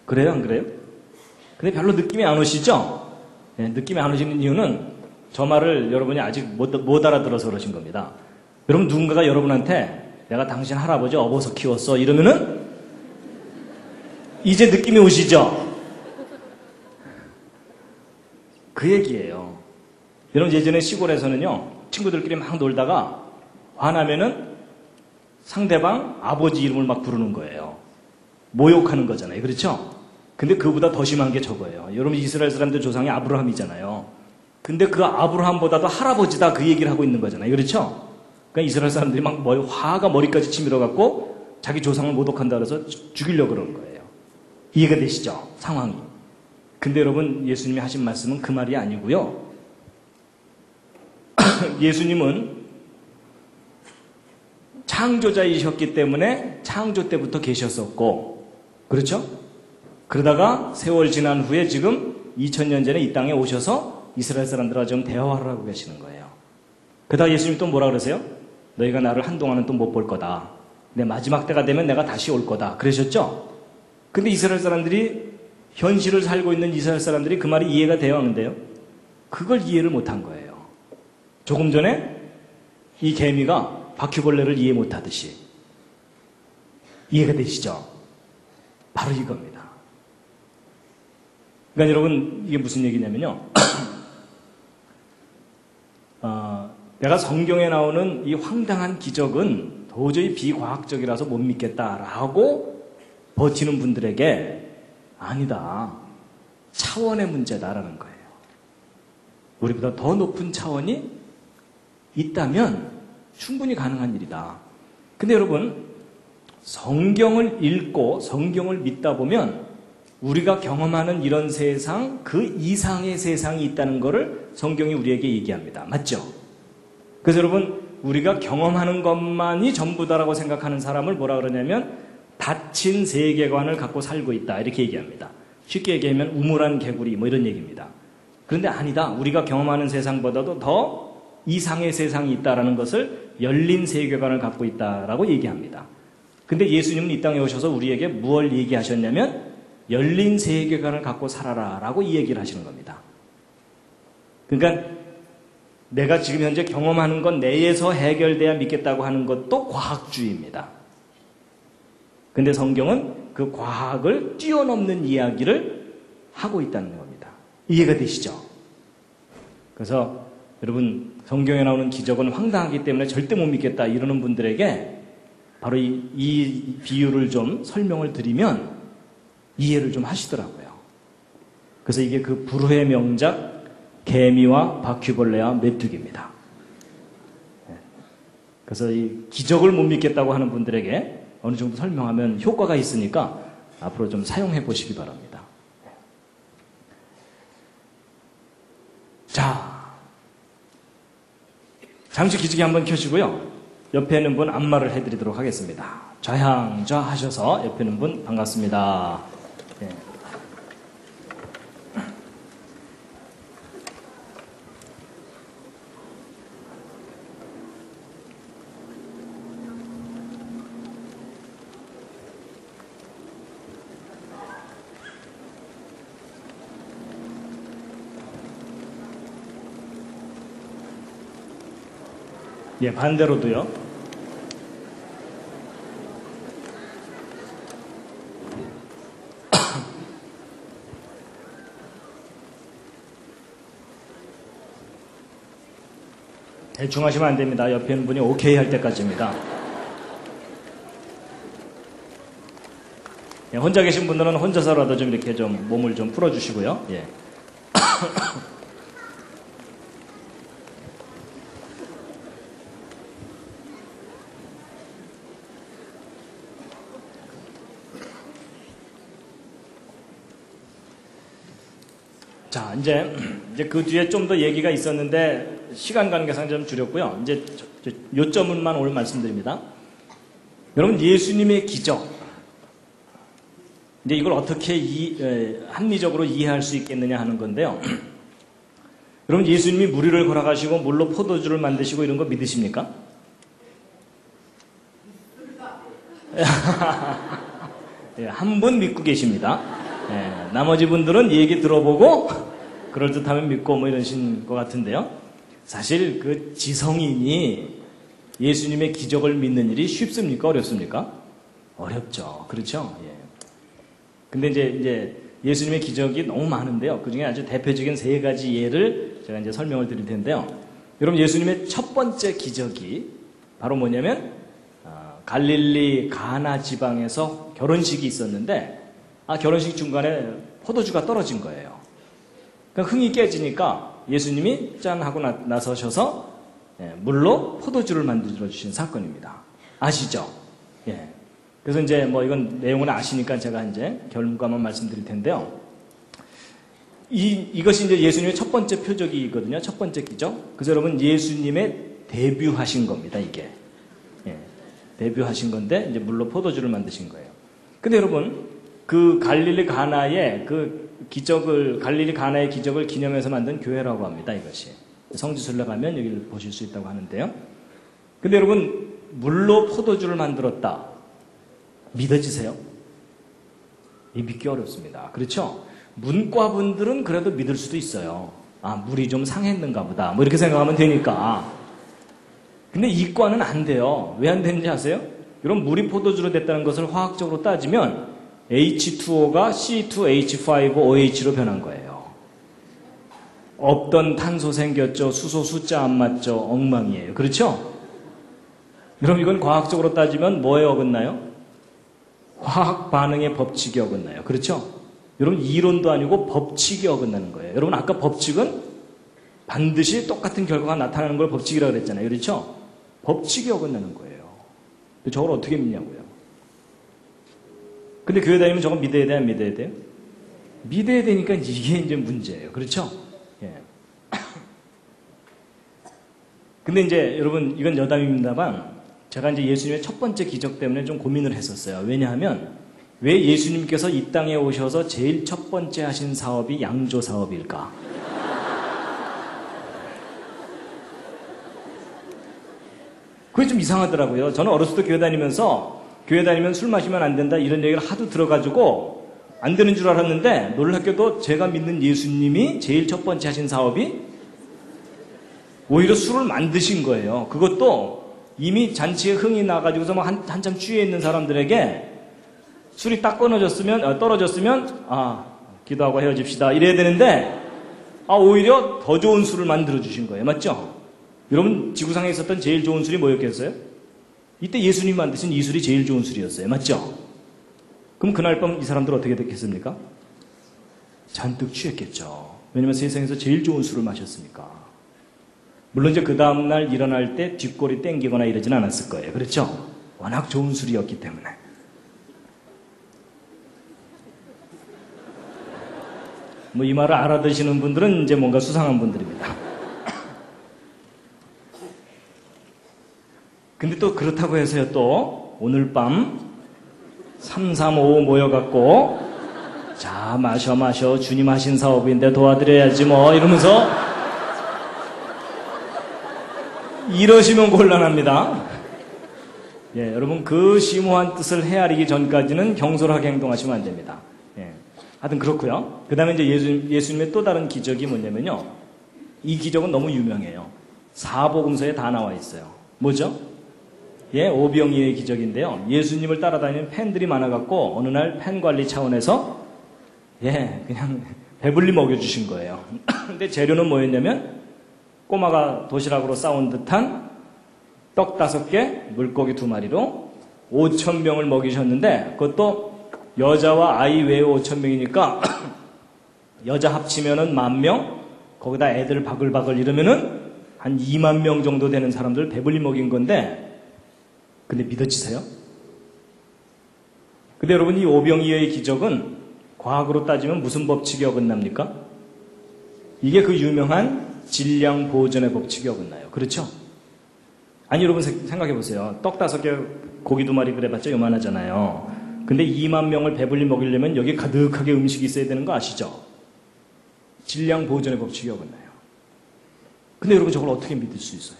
그래요 안 그래요? 근데 별로 느낌이 안 오시죠? 네, 느낌이 안 오시는 이유는 저 말을 여러분이 아직 못 알아들어서 그러신 겁니다. 여러분 누군가가 여러분한테 내가 당신 할아버지 업어서 키웠어 이러면은 이제 느낌이 오시죠? 그 얘기예요. 여러분 예전에 시골에서는요 친구들끼리 막 놀다가 화나면은 상대방 아버지 이름을 막 부르는 거예요. 모욕하는 거잖아요. 그렇죠? 근데 그보다 더 심한 게 저거예요. 여러분 이스라엘 사람들 조상이 아브라함이잖아요. 근데 그 아브라함보다도 할아버지다 그 얘기를 하고 있는 거잖아요. 그렇죠? 그러니까 이스라엘 사람들이 막 화가 머리까지 치밀어 갖고 자기 조상을 모독한다 그래서 죽이려고 그러는 거예요. 이해가 되시죠? 상황이. 근데 여러분 예수님이 하신 말씀은 그 말이 아니고요. 예수님은 창조자이셨기 때문에 창조 때부터 계셨었고, 그렇죠? 그러다가 세월 지난 후에 지금 2000년 전에 이 땅에 오셔서 이스라엘 사람들과 좀 대화를 하고 계시는 거예요. 그러다가 예수님이 또 뭐라 그러세요? 너희가 나를 한동안은 또 못 볼 거다. 내 마지막 때가 되면 내가 다시 올 거다. 그러셨죠? 근데 이스라엘 사람들이, 현실을 살고 있는 이스라엘 사람들이 그 말이 이해가 돼야 하는데요. 그걸 이해를 못한 거예요. 조금 전에 이 개미가 바퀴벌레를 이해 못하듯이. 이해가 되시죠? 바로 이겁니다. 그러니까 여러분 이게 무슨 얘기냐면요. 내가 성경에 나오는 이 황당한 기적은 도저히 비과학적이라서 못 믿겠다라고 버티는 분들에게 아니다. 차원의 문제다라는 거예요. 우리보다 더 높은 차원이 있다면 충분히 가능한 일이다. 근데 여러분, 성경을 읽고 성경을 믿다 보면 우리가 경험하는 이런 세상, 그 이상의 세상이 있다는 것을 성경이 우리에게 얘기합니다. 맞죠? 그래서 여러분, 우리가 경험하는 것만이 전부다라고 생각하는 사람을 뭐라 그러냐면 닫힌 세계관을 갖고 살고 있다. 이렇게 얘기합니다. 쉽게 얘기하면 우물안 개구리 뭐 이런 얘기입니다. 그런데 아니다. 우리가 경험하는 세상보다도 더 이상의 세상이 있다라는 것을 열린 세계관을 갖고 있다라고 얘기합니다. 근데 예수님은 이 땅에 오셔서 우리에게 무엇을 얘기하셨냐면 열린 세계관을 갖고 살아라라고 이 얘기를 하시는 겁니다. 그러니까 내가 지금 현재 경험하는 건 내에서 해결돼야 믿겠다고 하는 것도 과학주의입니다. 근데 성경은 그 과학을 뛰어넘는 이야기를 하고 있다는 겁니다. 이해가 되시죠? 그래서 여러분 성경에 나오는 기적은 황당하기 때문에 절대 못 믿겠다 이러는 분들에게 바로 이 비유를 좀 설명을 드리면 이해를 좀 하시더라고요. 그래서 이게 그 불후의 명작 개미와 바퀴벌레와 메뚜기입니다. 그래서 이 기적을 못 믿겠다고 하는 분들에게 어느 정도 설명하면 효과가 있으니까 앞으로 좀 사용해 보시기 바랍니다. 자, 잠시 기지개 한번 켜시고요. 옆에 있는 분 안마를 해드리도록 하겠습니다. 좌향좌 하셔서 옆에 있는 분 반갑습니다. 네. 예, 반대로도요. 대충 하시면 안 됩니다. 옆에 있는 분이 오케이 할 때까지입니다. 예, 혼자 계신 분들은 혼자서라도 좀 이렇게 좀 몸을 좀 풀어주시고요. 예. 자, 이제 그 뒤에 좀 더 얘기가 있었는데 시간 관계상 좀 줄였고요. 이제 요점만 오늘 말씀드립니다. 여러분, 예수님의 기적. 이제 이걸 어떻게 합리적으로 이해할 수 있겠느냐 하는 건데요. 여러분, 예수님이 무리를 걸어가시고 물로 포도주를 만드시고 이런 거 믿으십니까? 한 분 믿고 계십니다. 예, 나머지 분들은 얘기 들어보고 그럴듯하면 믿고 뭐 이러신 것 같은데요. 사실 그 지성인이 예수님의 기적을 믿는 일이 쉽습니까? 어렵습니까? 어렵죠. 그렇죠? 예. 근데 이제 예수님의 기적이 너무 많은데요. 그 중에 아주 대표적인 3가지 예를 제가 이제 설명을 드릴 텐데요. 여러분, 예수님의 첫 번째 기적이 바로 뭐냐면 갈릴리 가나 지방에서 결혼식이 있었는데 결혼식 중간에 포도주가 떨어진 거예요. 그러니까 흥이 깨지니까 예수님이 짠 하고 나서셔서 물로 포도주를 만들어 주신 사건입니다. 아시죠? 예. 그래서 이제 뭐 이건 내용을 아시니까 제가 이제 결과만 말씀드릴 텐데요. 이것이 이제 예수님의 첫 번째 표적이거든요. 첫 번째 기적. 그래서 여러분 예수님의 데뷔하신 겁니다. 이게. 예. 데뷔하신 건데 이제 물로 포도주를 만드신 거예요. 근데 여러분 그 갈릴리 가나의 기적을 기념해서 만든 교회라고 합니다. 이것이. 성지순례 가면 여기를 보실 수 있다고 하는데요. 근데 여러분 물로 포도주를 만들었다. 믿어지세요? 믿기 어렵습니다. 그렇죠? 문과분들은 그래도 믿을 수도 있어요. 물이 좀 상했는가 보다. 뭐 이렇게 생각하면 되니까. 근데 이과는 안 돼요. 왜 안 되는지 아세요? 여러분 물이 포도주로 됐다는 것을 화학적으로 따지면 H2O가 C2H5OH로 변한 거예요. 없던 탄소 생겼죠. 수소 숫자 안 맞죠. 엉망이에요. 그렇죠? 여러분 이건 과학적으로 따지면 뭐에 어긋나요? 화학 반응의 법칙이 어긋나요. 그렇죠? 여러분 이론도 아니고 법칙이 어긋나는 거예요. 여러분 아까 법칙은 반드시 똑같은 결과가 나타나는 걸 법칙이라고 그랬잖아요. 그렇죠? 법칙이 어긋나는 거예요. 저걸 어떻게 믿냐고요. 근데 교회 다니면 저거 믿어야 돼, 안 믿어야 돼요? 믿어야 되니까 이게 이제 문제예요. 그렇죠? 예. 근데 이제 여러분 이건 여담입니다만 제가 이제 예수님의 첫 번째 기적 때문에 좀 고민을 했었어요. 왜냐하면 왜 예수님께서 이 땅에 오셔서 제일 첫 번째 하신 사업이 양조 사업일까? 그게 좀 이상하더라고요. 저는 어렸을 때 교회 다니면 술 마시면 안 된다 이런 얘기를 하도 들어가지고 안 되는 줄 알았는데 놀랍게도 제가 믿는 예수님이 제일 첫 번째 하신 사업이 오히려 술을 만드신 거예요. 그것도 이미 잔치에 흥이 나가지고서 막 한참 취해 있는 사람들에게 술이 딱 떨어졌으면 기도하고 헤어집시다 이래야 되는데 오히려 더 좋은 술을 만들어 주신 거예요. 맞죠? 여러분 지구상에 있었던 제일 좋은 술이 뭐였겠어요? 이때 예수님이 만드신 이 술이 제일 좋은 술이었어요. 맞죠? 그럼 그날 밤 이 사람들 어떻게 됐겠습니까? 잔뜩 취했겠죠. 왜냐면 세상에서 제일 좋은 술을 마셨으니까. 물론 이제 그 다음날 일어날 때 뒷골이 땡기거나 이러진 않았을 거예요. 그렇죠? 워낙 좋은 술이었기 때문에. 뭐 이 말을 알아듣시는 분들은 이제 뭔가 수상한 분들입니다. 근데 또 그렇다고 해서요, 또 오늘 밤 335 모여갖고 자 마셔 주님 하신 사업인데 도와드려야지 뭐 이러면서 이러시면 곤란합니다. 예, 여러분 그 심오한 뜻을 헤아리기 전까지는 경솔하게 행동하시면 안 됩니다. 예, 하여튼 그렇고요. 그 다음에 이제 예수님의 또 다른 기적이 뭐냐면요, 이 기적은 너무 유명해요. 사복음서에 다 나와 있어요. 뭐죠? 예, 오병이어의 기적인데요. 예수님을 따라다니는 팬들이 많아갖고 어느 날 팬 관리 차원에서 그냥 배불리 먹여주신 거예요. 근데 재료는 뭐였냐면 꼬마가 도시락으로 싸온 듯한 떡 5개, 물고기 2마리로 5,000명을 먹이셨는데 그것도 여자와 아이 외에 5,000명이니까 여자 합치면은 10,000명, 거기다 애들 바글바글 이러면은 한 2만 명 정도 되는 사람들 배불리 먹인 건데, 근데 믿어지세요? 근데 여러분 이 오병이어의 기적은 과학으로 따지면 무슨 법칙이 어긋납니까? 이게 그 유명한 질량 보존의 법칙이 어긋나요. 그렇죠? 아니 여러분 생각해 보세요. 떡 5개 고기 2마리 그래봤자 요만하잖아요. 근데 2만 명을 배불리 먹이려면 여기 가득하게 음식이 있어야 되는 거 아시죠? 질량 보존의 법칙이 어긋나요. 근데 여러분 저걸 어떻게 믿을 수 있어요?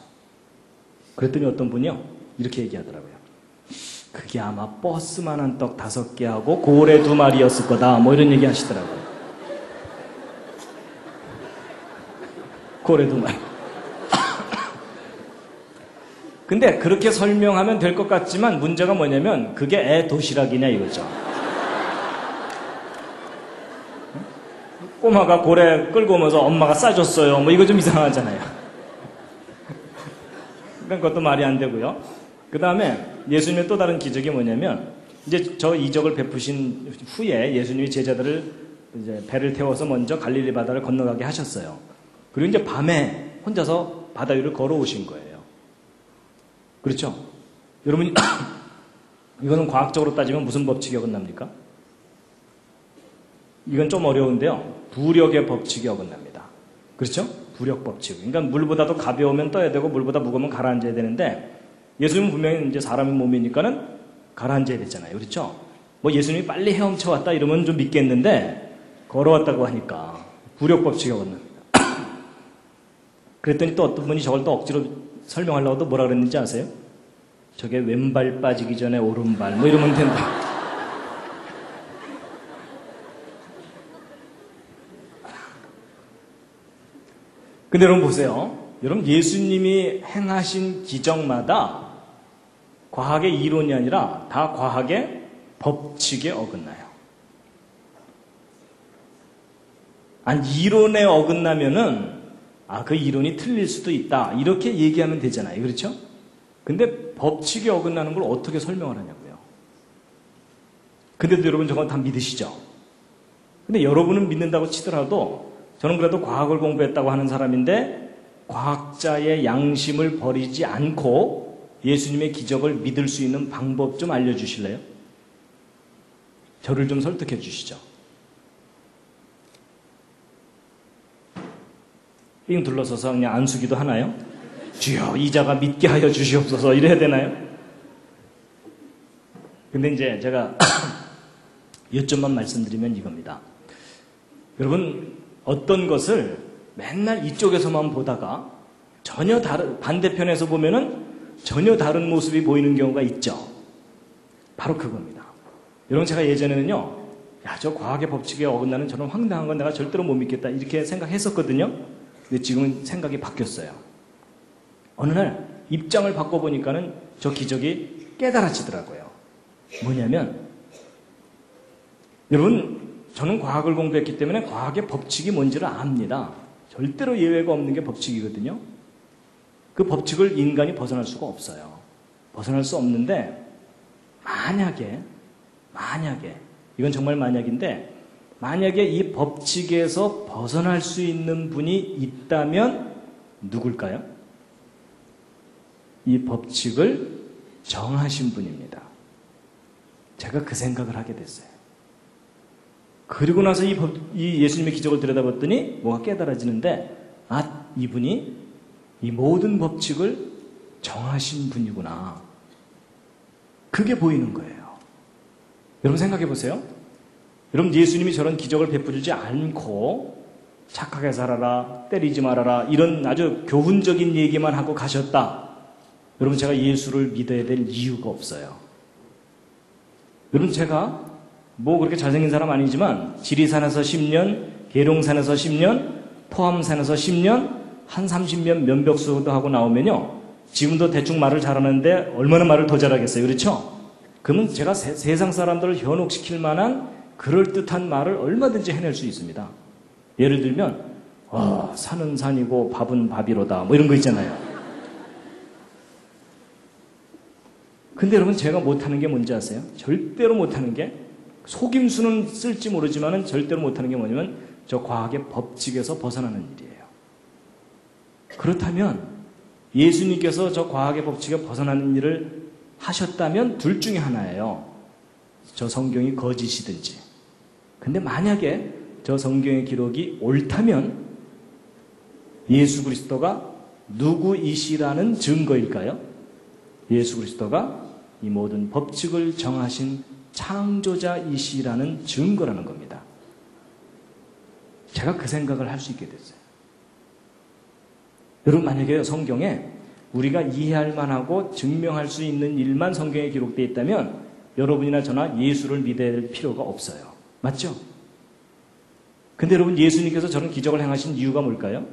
그랬더니 어떤 분이요 이렇게 얘기하더라고요. 그게 아마 버스만한 떡 5개하고 고래 2마리였을 거다 뭐 이런 얘기 하시더라고요. 고래 2마리. 근데 그렇게 설명하면 될 것 같지만 문제가 뭐냐면 그게 애 도시락이냐 이거죠. 꼬마가 고래 끌고 오면서 엄마가 싸줬어요 뭐 이거 좀 이상하잖아요. 그러니까 그것도 말이 안 되고요. 그 다음에 예수님의 또 다른 기적이 뭐냐면 이제 저 이적을 베푸신 후에 예수님이 제자들을 이제 배를 태워서 먼저 갈릴리 바다를 건너가게 하셨어요. 그리고 이제 밤에 혼자서 바다 위를 걸어오신 거예요. 그렇죠? 여러분, 이거는 과학적으로 따지면 무슨 법칙이 어긋납니까? 이건 좀 어려운데요. 부력의 법칙이 어긋납니다. 그렇죠? 부력 법칙. 그러니까 물보다도 가벼우면 떠야 되고 물보다 무거우면 가라앉아야 되는데 예수님은 분명히 이제 사람의 몸이니까는 가라앉아야 되잖아요. 그렇죠? 뭐 예수님이 빨리 헤엄쳐 왔다 이러면 좀 믿겠는데 걸어왔다고 하니까 부력 법칙이 어긋납니다. 그랬더니 또 어떤 분이 저걸 또 억지로 설명하려고 또 뭐라 그랬는지 아세요? 저게 왼발 빠지기 전에 오른발 뭐 이러면 된다. 근데 여러분 보세요. 여러분 예수님이 행하신 기적마다 과학의 이론이 아니라 다 과학의 법칙에 어긋나요. 아니 이론에 어긋나면은 그 이론이 틀릴 수도 있다 이렇게 얘기하면 되잖아요. 그렇죠? 근데 법칙에 어긋나는 걸 어떻게 설명을 하냐고요. 근데도 여러분 저건 다 믿으시죠? 근데 여러분은 믿는다고 치더라도 저는 그래도 과학을 공부했다고 하는 사람인데 과학자의 양심을 버리지 않고 예수님의 기적을 믿을 수 있는 방법 좀 알려주실래요? 저를 좀 설득해 주시죠. 삥 둘러서서 그냥 안수기도 하나요? 주여 이자가 믿게 하여 주시옵소서 이래야 되나요? 근데 이제 제가 요점만 말씀드리면 이겁니다. 여러분 어떤 것을 맨날 이쪽에서만 보다가 전혀 다른 반대편에서 보면은 전혀 다른 모습이 보이는 경우가 있죠. 바로 그겁니다. 여러분 제가 예전에는요, 저 과학의 법칙에 어긋나는 저런 황당한 건 내가 절대로 못 믿겠다 이렇게 생각했었거든요. 근데 지금은 생각이 바뀌었어요. 어느 날 입장을 바꿔보니까는 저 기적이 깨달아지더라고요. 뭐냐면 여러분 저는 과학을 공부했기 때문에 과학의 법칙이 뭔지를 압니다. 절대로 예외가 없는 게 법칙이거든요. 그 법칙을 인간이 벗어날 수가 없어요. 벗어날 수 없는데 만약에 이건 정말 만약인데 만약에 이 법칙에서 벗어날 수 있는 분이 있다면 누굴까요? 이 법칙을 정하신 분입니다. 제가 그 생각을 하게 됐어요. 그리고 나서 이 예수님의 기적을 들여다봤더니 뭐가 깨달아지는데 이분이 이 모든 법칙을 정하신 분이구나. 그게 보이는 거예요. 여러분 생각해 보세요. 여러분 예수님이 저런 기적을 베풀지 않고 착하게 살아라, 때리지 말아라 이런 아주 교훈적인 얘기만 하고 가셨다. 여러분 제가 예수를 믿어야 될 이유가 없어요. 여러분 제가 뭐 그렇게 잘생긴 사람 아니지만 지리산에서 10년, 계룡산에서 10년, 포함산에서 10년, 한 30년 면벽수도 하고 나오면요. 지금도 대충 말을 잘하는데 얼마나 말을 더 잘하겠어요. 그렇죠? 그러면 제가 세상 사람들을 현혹시킬 만한 그럴듯한 말을 얼마든지 해낼 수 있습니다. 예를 들면 산은 산이고 밥은 밥이로다 뭐 이런 거 있잖아요. 근데 여러분 제가 못하는 게 뭔지 아세요? 절대로 못하는 게 속임수는 쓸지 모르지만 절대로 못하는 게 뭐냐면 저 과학의 법칙에서 벗어나는 일이에요. 그렇다면 예수님께서 저 과학의 법칙에 벗어나는 일을 하셨다면 둘 중에 하나예요. 저 성경이 거짓이든지. 근데 만약에 저 성경의 기록이 옳다면 예수 그리스도가 누구이시라는 증거일까요? 예수 그리스도가 이 모든 법칙을 정하신 창조자이시라는 증거라는 겁니다. 제가 그 생각을 할 수 있게 됐어요. 여러분 만약에 성경에 우리가 이해할 만하고 증명할 수 있는 일만 성경에 기록되어 있다면 여러분이나 저나 예수를 믿어야 될 필요가 없어요. 맞죠? 근데 여러분 예수님께서 저런 기적을 행하신 이유가 뭘까요?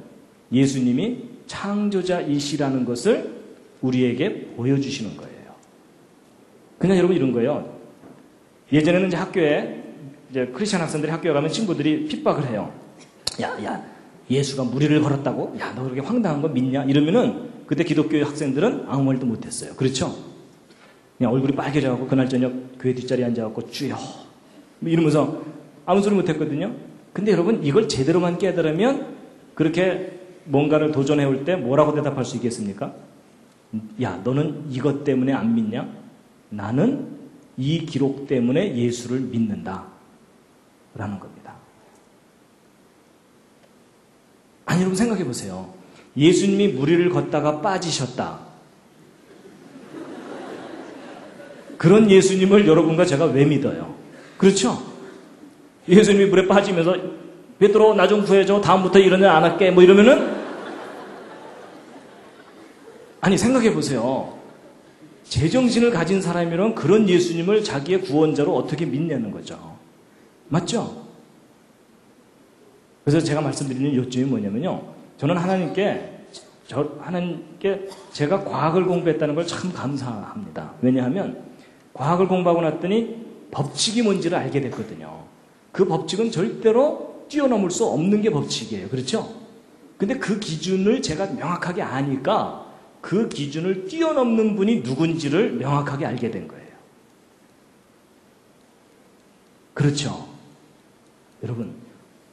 예수님이 창조자이시라는 것을 우리에게 보여주시는 거예요. 그냥 여러분 이런 거예요. 예전에는 이제 학교에 이제 크리스천 학생들이 학교에 가면 친구들이 핍박을 해요. 야, 예수가 무리를 걸었다고? 야, 너 그렇게 황당한 거 믿냐? 이러면은 그때 기독교 학생들은 아무 말도 못했어요. 그렇죠? 그냥 얼굴이 빨개져갖고 그날 저녁 교회 뒷자리에 앉아갖고 주여 뭐 이러면서 아무 소리 못했거든요. 근데 여러분 이걸 제대로만 깨달으면 그렇게 뭔가를 도전해올 때 뭐라고 대답할 수 있겠습니까? 야, 너는 이것 때문에 안 믿냐? 나는 이 기록 때문에 예수를 믿는다 라는 겁니다. 아니 여러분 생각해 보세요. 예수님이 물 위를 걷다가 빠지셨다. 그런 예수님을 여러분과 제가 왜 믿어요? 그렇죠? 예수님이 물에 빠지면서 베드로 나 좀 구해줘. 다음부터 이런 일 안 할게. 뭐 이러면은 아니 생각해 보세요. 제정신을 가진 사람이란 그런 예수님을 자기의 구원자로 어떻게 믿냐는 거죠. 맞죠? 그래서 제가 말씀드리는 요점이 뭐냐면요. 저는 하나님께 제가 과학을 공부했다는 걸 참 감사합니다. 왜냐하면 과학을 공부하고 났더니 법칙이 뭔지를 알게 됐거든요. 그 법칙은 절대로 뛰어넘을 수 없는 게 법칙이에요. 그렇죠? 근데 그 기준을 제가 명확하게 아니까 그 기준을 뛰어넘는 분이 누군지를 명확하게 알게 된 거예요. 그렇죠? 여러분,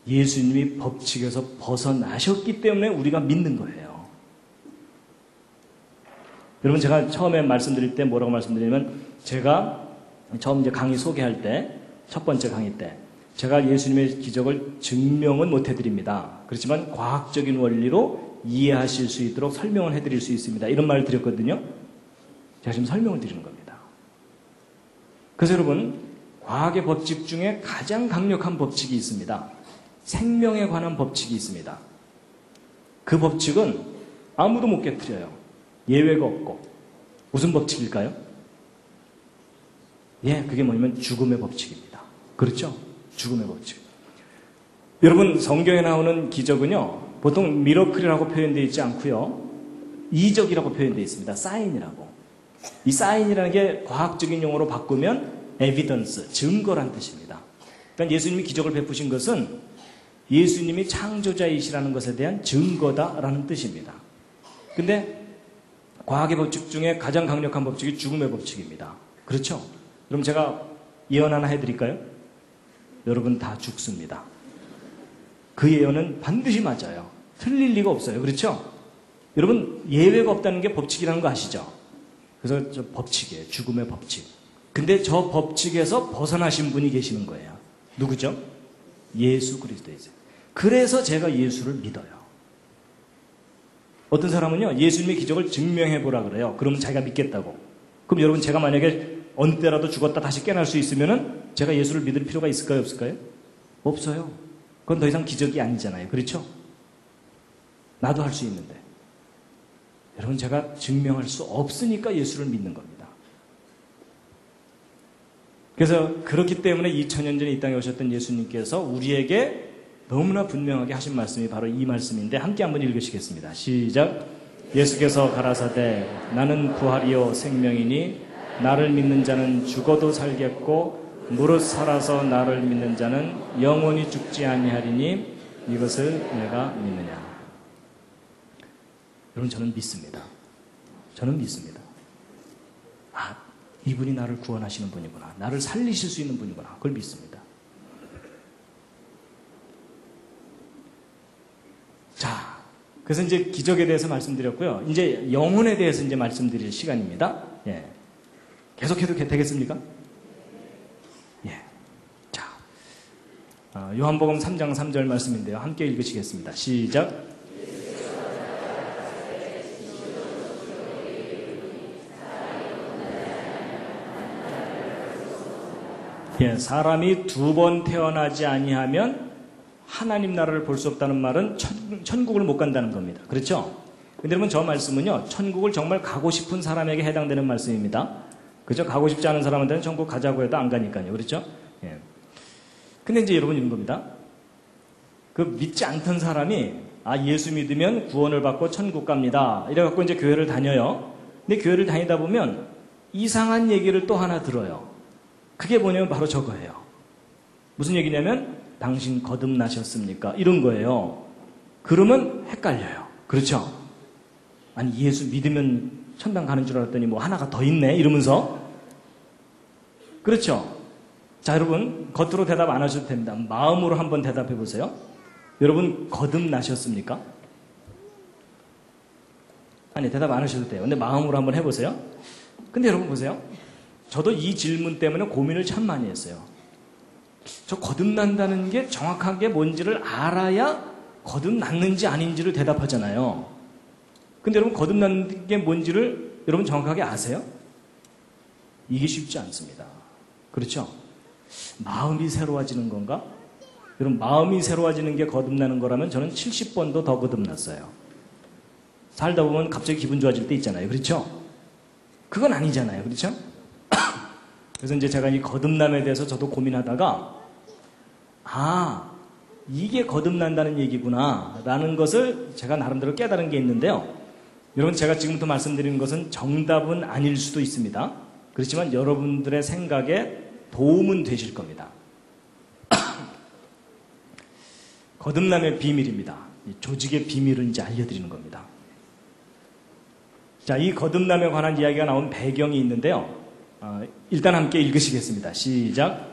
예수님이 법칙에서 벗어나셨기 때문에 우리가 믿는 거예요. 여러분, 제가 처음에 말씀드릴 때 뭐라고 말씀드리냐면, 제가 처음 이제 강의 소개할 때, 첫 번째 강의 때, 제가 예수님의 기적을 증명은 못 해드립니다. 그렇지만 과학적인 원리로 이해하실 수 있도록 설명을 해드릴 수 있습니다. 이런 말을 드렸거든요. 제가 지금 설명을 드리는 겁니다. 그래서 여러분, 과학의 법칙 중에 가장 강력한 법칙이 있습니다. 생명에 관한 법칙이 있습니다. 그 법칙은 아무도 못 깨트려요. 예외가 없고. 무슨 법칙일까요? 예, 그게 뭐냐면 죽음의 법칙입니다. 그렇죠? 죽음의 법칙. 여러분, 성경에 나오는 기적은요, 보통 미러클이라고 표현되어 있지 않고요, 이적이라고 표현되어 있습니다. 사인이라고. 이 사인이라는 게 과학적인 용어로 바꾸면 에비던스, 증거란 뜻입니다. 그러니까 예수님이 기적을 베푸신 것은 예수님이 창조자이시라는 것에 대한 증거다라는 뜻입니다. 근데 과학의 법칙 중에 가장 강력한 법칙이 죽음의 법칙입니다. 그렇죠? 그럼 제가 예언 하나 해드릴까요? 여러분 다 죽습니다. 그 예언은 반드시 맞아요. 틀릴 리가 없어요. 그렇죠? 여러분 예외가 없다는 게 법칙이라는 거 아시죠? 그래서 저 법칙이에요. 죽음의 법칙. 근데 저 법칙에서 벗어나신 분이 계시는 거예요. 누구죠? 예수 그리스도이세요. 그래서 제가 예수를 믿어요. 어떤 사람은요, 예수님의 기적을 증명해 보라 그래요. 그러면 자기가 믿겠다고. 그럼 여러분 제가 만약에 어느 때라도 죽었다 다시 깨어날 수 있으면은 제가 예수를 믿을 필요가 있을까요? 없을까요? 없어요. 그건 더 이상 기적이 아니잖아요. 그렇죠? 나도 할 수 있는데. 여러분 제가 증명할 수 없으니까 예수를 믿는 겁니다. 그래서 그렇기 때문에 2000년 전에 이 땅에 오셨던 예수님께서 우리에게 너무나 분명하게 하신 말씀이 바로 이 말씀인데 함께 한번 읽으시겠습니다. 시작. 예수께서 가라사대 나는 부활이요 생명이니 나를 믿는 자는 죽어도 살겠고 무릇 살아서 나를 믿는 자는 영원히 죽지 아니하리니 이것을 내가 믿느냐. 여러분 저는 믿습니다. 저는 믿습니다. 아, 이분이 나를 구원하시는 분이구나. 나를 살리실 수 있는 분이구나. 그걸 믿습니다. 자, 그래서 이제 기적에 대해서 말씀드렸고요. 이제 영혼에 대해서 이제 말씀드릴 시간입니다. 예. 계속해도 되겠습니까? 예. 자, 요한복음 3장 3절 말씀인데요. 함께 읽으시겠습니다. 시작. 예, 사람이 두 번 태어나지 아니하면 하나님 나라를 볼 수 없다는 말은 천국을 못 간다는 겁니다. 그렇죠? 근데 여러분 저 말씀은요, 천국을 정말 가고 싶은 사람에게 해당되는 말씀입니다. 그죠? 가고 싶지 않은 사람한테는 천국 가자고 해도 안 가니까요. 그렇죠? 예. 근데 이제 여러분 이런 겁니다. 그 믿지 않던 사람이 예수 믿으면 구원을 받고 천국 갑니다. 이래갖고 이제 교회를 다녀요. 근데 교회를 다니다 보면 이상한 얘기를 또 하나 들어요. 그게 뭐냐면 바로 저거예요. 무슨 얘기냐면 당신 거듭나셨습니까? 이런 거예요. 그러면 헷갈려요. 그렇죠? 아니 예수 믿으면 천당 가는 줄 알았더니 뭐 하나가 더 있네 이러면서 그렇죠? 자, 여러분, 겉으로 대답 안 하셔도 됩니다. 마음으로 한번 대답해 보세요. 여러분, 거듭나셨습니까? 아니, 대답 안 하셔도 돼요. 근데 마음으로 한번 해보세요. 근데 여러분 보세요. 저도 이 질문 때문에 고민을 참 많이 했어요. 저 거듭난다는 게 정확하게 뭔지를 알아야 거듭났는지 아닌지를 대답하잖아요. 근데 여러분, 거듭난 게 뭔지를 여러분 정확하게 아세요? 이게 쉽지 않습니다. 그렇죠? 마음이 새로워지는 건가? 여러분, 마음이 새로워지는 게 거듭나는 거라면 저는 70번도 더 거듭났어요. 살다 보면 갑자기 기분 좋아질 때 있잖아요. 그렇죠? 그건 아니잖아요. 그렇죠? 그래서 이제 제가 이 거듭남에 대해서 저도 고민하다가, 아, 이게 거듭난다는 얘기구나 라는 것을 제가 나름대로 깨달은 게 있는데요. 여러분, 제가 지금부터 말씀드리는 것은 정답은 아닐 수도 있습니다. 그렇지만 여러분들의 생각에 도움은 되실 겁니다. 거듭남의 비밀입니다. 조직의 비밀을 이제 알려드리는 겁니다. 자, 이 거듭남에 관한 이야기가 나온 배경이 있는데요. 일단 함께 읽으시겠습니다. 시작.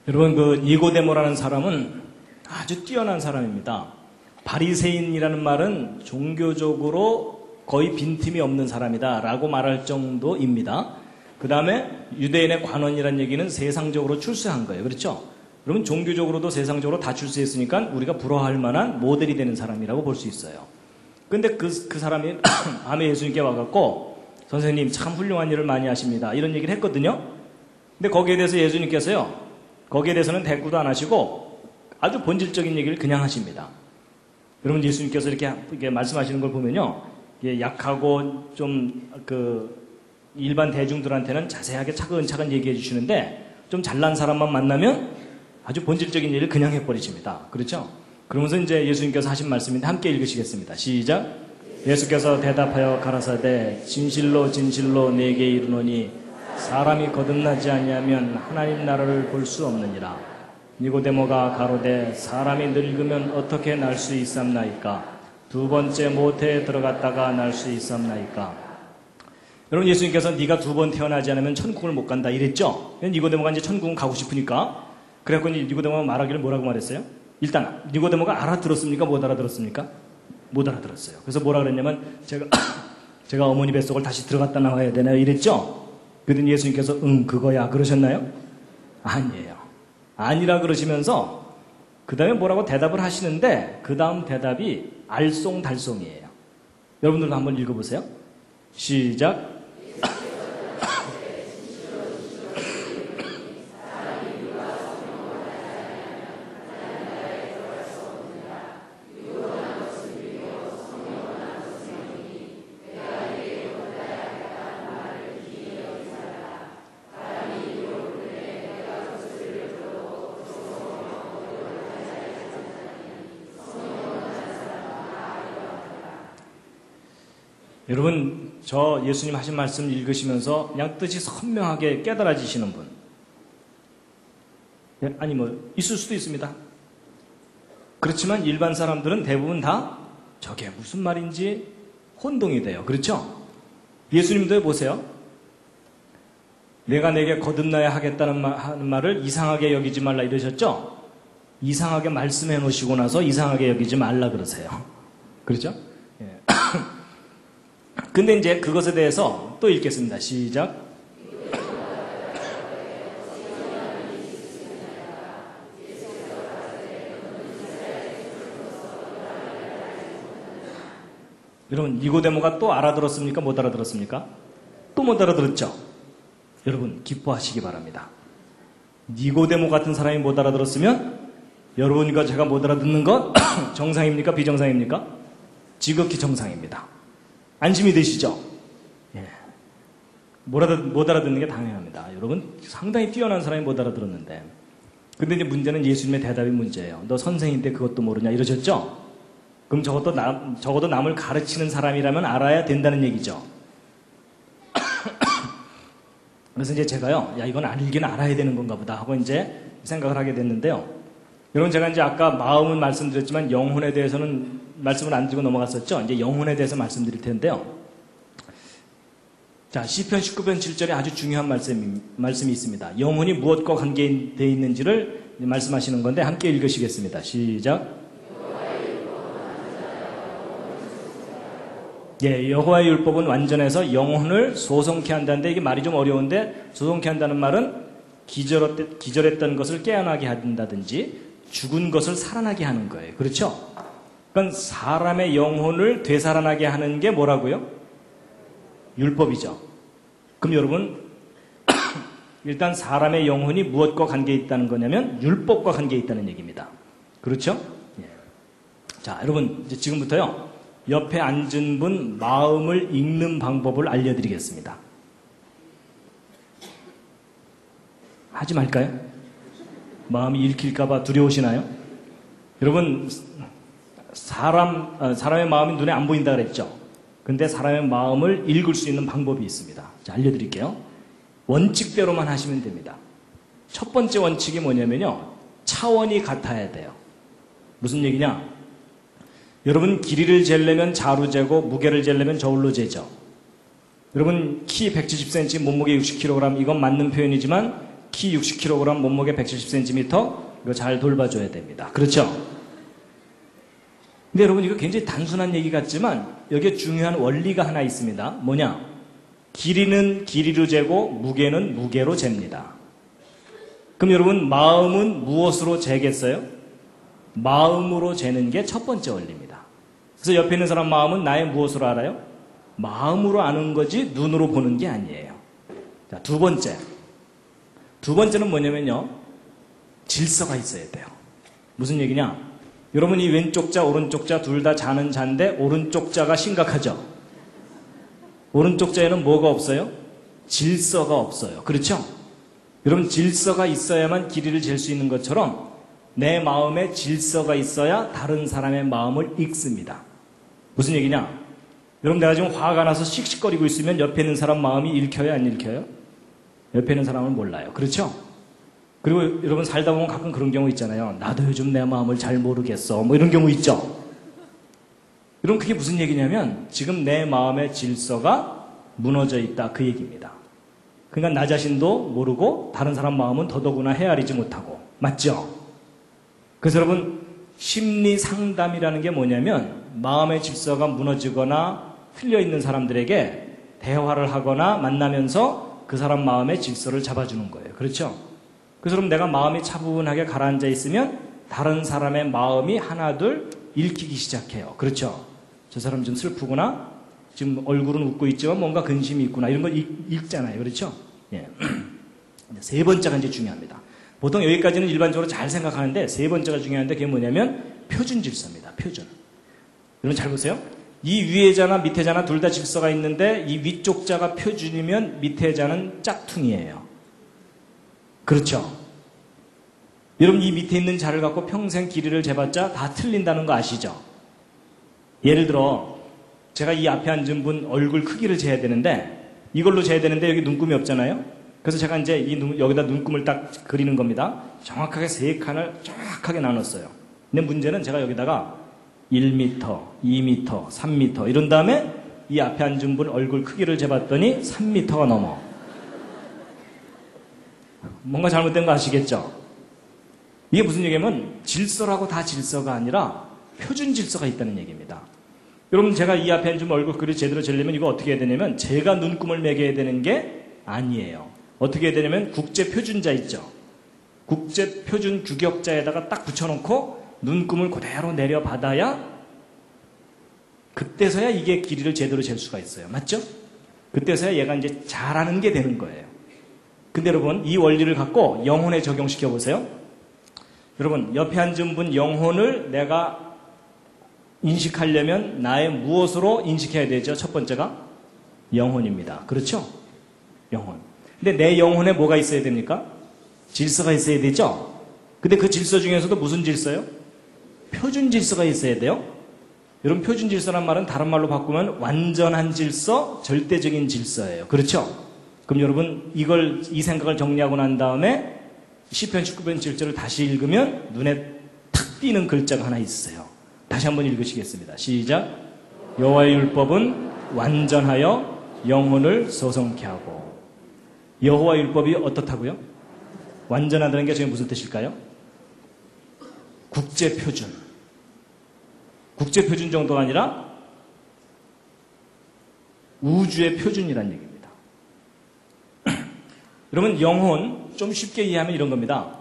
여러분, 그 니고데모라는 사람은 아주 뛰어난 사람입니다. 바리새인이라는 말은 종교적으로 거의 빈틈이 없는 사람이다 라고 말할 정도입니다. 그 다음에 유대인의 관원이라는 얘기는 세상적으로 출세한 거예요. 그렇죠? 그러면 종교적으로도 세상적으로 다 출세했으니까 우리가 부러워할 만한 모델이 되는 사람이라고 볼 수 있어요. 근데 그 사람이 밤에 예수님께 와갖고 선생님 참 훌륭한 일을 많이 하십니다 이런 얘기를 했거든요. 근데 거기에 대해서 예수님께서요, 거기에 대해서는 대꾸도 안 하시고 아주 본질적인 얘기를 그냥 하십니다. 여러분, 예수님께서 이렇게 말씀하시는 걸 보면요, 약하고 좀 일반 대중들한테는 자세하게 차근차근 얘기해 주시는데 좀 잘난 사람만 만나면 아주 본질적인 얘기를 그냥 해버리십니다. 그렇죠? 그러면서 이제 예수님께서 하신 말씀인데 함께 읽으시겠습니다. 시작. 예수께서 대답하여 가라사대 진실로 진실로 내게 이르노니 사람이 거듭나지 아니하면 하나님 나라를 볼 수 없느니라. 니고데모가 가로되 사람이 늙으면 어떻게 날 수 있삼나이까? 두 번째 모태에 들어갔다가 날 수 있삼나이까? 여러분, 예수님께서 네가 두 번 태어나지 않으면 천국을 못 간다 이랬죠? 니고데모가 이제 천국은 가고 싶으니까. 그래갖고 니고데모가 말하기를 뭐라고 말했어요? 일단 니고데모가 알아들었습니까? 못 알아들었습니까? 못 알아들었어요. 그래서 뭐라 그랬냐면 제가 어머니 뱃속을 다시 들어갔다 나와야 되나요? 이랬죠? 그랬더니 예수님께서 그거야 그러셨나요? 아니에요. 아니라 그러시면서 그 다음에 뭐라고 대답을 하시는데 그 다음 대답이 알쏭달쏭이에요. 여러분들도 한번 읽어보세요. 시작. 여러분, 저 예수님 하신 말씀 읽으시면서 그냥 뜻이 선명하게 깨달아지시는 분, 아니 있을 수도 있습니다. 그렇지만 일반 사람들은 대부분 다 저게 무슨 말인지 혼동이 돼요. 그렇죠? 예수님도 보세요. 내가 내게 거듭나야 하겠다는 하는 말을 이상하게 여기지 말라 이러셨죠? 이상하게 말씀해 놓으시고 나서 이상하게 여기지 말라 그러세요. 그렇죠? 예. 근데 이제 그것에 대해서 또 읽겠습니다. 시작. 여러분, 니고데모가 또 알아들었습니까? 못 알아들었습니까? 또 못 알아들었죠? 여러분, 기뻐하시기 바랍니다. 니고데모 같은 사람이 못 알아들었으면 여러분과 제가 못 알아듣는 것 정상입니까? 비정상입니까? 지극히 정상입니다. 안심이 되시죠? 예. 못 알아듣는 게 당연합니다. 여러분, 상당히 뛰어난 사람이 못 알아들었는데. 근데 이제 문제는 예수님의 대답이 문제예요. 너 선생인데 그것도 모르냐 이러셨죠? 그럼 적어도 남을 가르치는 사람이라면 알아야 된다는 얘기죠. 그래서 이제 제가요, 야, 이건 알긴 알아야 되는 건가 보다 하고 이제 생각을 하게 됐는데요. 여러분, 제가 이제 아까 마음은 말씀드렸지만 영혼에 대해서는 말씀을 안 드리고 넘어갔었죠. 이제 영혼에 대해서 말씀드릴 텐데요. 자, 시편 19편 7절에 아주 중요한 말씀이 있습니다. 영혼이 무엇과 관계되어 있는지를 말씀하시는 건데 함께 읽으시겠습니다. 시작. 예, 여호와의 율법은 완전해서 영혼을 소송케 한다는데 이게 말이 좀 어려운데 소송케 한다는 말은 기절했던 것을 깨어나게 한다든지 죽은 것을 살아나게 하는 거예요. 그렇죠? 그러니까 사람의 영혼을 되살아나게 하는 게 뭐라고요? 율법이죠. 그럼 여러분 일단 사람의 영혼이 무엇과 관계에 있다는 거냐면 율법과 관계에 있다는 얘기입니다. 그렇죠? 예. 자, 여러분 이제 지금부터요. 옆에 앉은 분 마음을 읽는 방법을 알려드리겠습니다. 하지 말까요? 마음이 읽힐까봐 두려우시나요? 여러분, 사람의 마음이 눈에 안 보인다 그랬죠? 근데 사람의 마음을 읽을 수 있는 방법이 있습니다. 자, 알려드릴게요. 원칙대로만 하시면 됩니다. 첫 번째 원칙이 뭐냐면요. 차원이 같아야 돼요. 무슨 얘기냐? 여러분, 길이를 재려면 자로 재고 무게를 재려면 저울로 재죠. 여러분, 키 170cm, 몸무게 60kg, 이건 맞는 표현이지만 키 60kg, 몸무게 170cm, 이거 잘 돌봐줘야 됩니다. 그렇죠? 근데 여러분, 이거 굉장히 단순한 얘기 같지만 여기에 중요한 원리가 하나 있습니다. 뭐냐? 길이는 길이로 재고 무게는 무게로 잽니다. 그럼 여러분, 마음은 무엇으로 재겠어요? 마음으로 재는 게 첫 번째 원리입니다. 그래서 옆에 있는 사람 마음은 나의 무엇으로 알아요? 마음으로 아는 거지 눈으로 보는 게 아니에요. 자, 두 번째는 뭐냐면요. 질서가 있어야 돼요. 무슨 얘기냐? 여러분, 이 왼쪽 자, 오른쪽 자 둘 다 자는 자인데 오른쪽 자가 심각하죠? 오른쪽 자에는 뭐가 없어요? 질서가 없어요. 그렇죠? 여러분, 질서가 있어야만 길이를 잴 수 있는 것처럼 내 마음에 질서가 있어야 다른 사람의 마음을 읽습니다. 무슨 얘기냐? 여러분, 내가 지금 화가 나서 씩씩거리고 있으면 옆에 있는 사람 마음이 읽혀요, 안 읽혀요? 옆에 있는 사람은 몰라요. 그렇죠? 그리고 여러분, 살다 보면 가끔 그런 경우 있잖아요. 나도 요즘 내 마음을 잘 모르겠어. 뭐 이런 경우 있죠? 여러분, 그게 무슨 얘기냐면 지금 내 마음의 질서가 무너져 있다, 그 얘기입니다. 그러니까 나 자신도 모르고 다른 사람 마음은 더더구나 헤아리지 못하고. 맞죠? 그래서 여러분, 심리 상담이라는 게 뭐냐면 마음의 질서가 무너지거나 틀려있는 사람들에게 대화를 하거나 만나면서 그 사람 마음의 질서를 잡아주는 거예요. 그렇죠? 그래서 그럼 내가 마음이 차분하게 가라앉아 있으면 다른 사람의 마음이 하나둘 읽히기 시작해요. 그렇죠? 저 사람 좀 슬프구나? 지금 얼굴은 웃고 있지만 뭔가 근심이 있구나. 이런 걸 읽잖아요. 그렇죠? 예. 세 번째가 이제 중요합니다. 보통 여기까지는 일반적으로 잘 생각하는데 세 번째가 중요한데 그게 뭐냐면 표준 질서입니다. 표준. 여러분 잘 보세요. 이 위에 자나 밑에 자나 둘 다 질서가 있는데 이 위쪽 자가 표준이면 밑에 자는 짝퉁이에요. 그렇죠? 여러분, 이 밑에 있는 자를 갖고 평생 길이를 재봤자 다 틀린다는 거 아시죠? 예를 들어 제가 이 앞에 앉은 분 얼굴 크기를 재야 되는데 이걸로 재야 되는데 여기 눈금이 없잖아요. 그래서 제가 이제 여기다 눈금을 딱 그리는 겁니다. 정확하게 세 칸을 정확하게 나눴어요. 근데 문제는 제가 여기다가 1m, 2m, 3m 이런 다음에 이 앞에 앉은 분 얼굴 크기를 재봤더니 3m가 넘어. 뭔가 잘못된 거 아시겠죠? 이게 무슨 얘기냐면 질서라고 다 질서가 아니라 표준 질서가 있다는 얘기입니다. 여러분, 제가 이 앞에 앉은 얼굴 크기를 제대로 재려면 이거 어떻게 해야 되냐면 제가 눈금을 매겨야 되는 게 아니에요. 어떻게 해야 되냐면 국제 표준자 있죠? 국제 표준 규격자에다가 딱 붙여놓고 눈금을 그대로 내려받아야 그때서야 이게 길이를 제대로 잴 수가 있어요. 맞죠? 그때서야 얘가 이제 잘하는 게 되는 거예요. 근데 여러분, 이 원리를 갖고 영혼에 적용시켜 보세요. 여러분, 옆에 앉은 분 영혼을 내가 인식하려면 나의 무엇으로 인식해야 되죠? 첫 번째가 영혼입니다. 그렇죠? 영혼. 근데 내 영혼에 뭐가 있어야 됩니까? 질서가 있어야 되죠? 근데 그 질서 중에서도 무슨 질서요? 표준 질서가 있어야 돼요. 여러분, 표준 질서란 말은 다른 말로 바꾸면 완전한 질서, 절대적인 질서예요. 그렇죠? 그럼 여러분 이 생각을 정리하고 난 다음에 시편 19편 7절을 다시 읽으면 눈에 탁 띄는 글자가 하나 있어요. 다시 한번 읽으시겠습니다. 시작. 여호와의 율법은 완전하여 영혼을 소성케 하고. 여호와의 율법이 어떻다고요? 완전하다는 게 저게 무슨 뜻일까요? 국제표준. 국제표준 정도가 아니라 우주의 표준이라는 얘기입니다. 여러분 영혼 좀 쉽게 이해하면 이런 겁니다.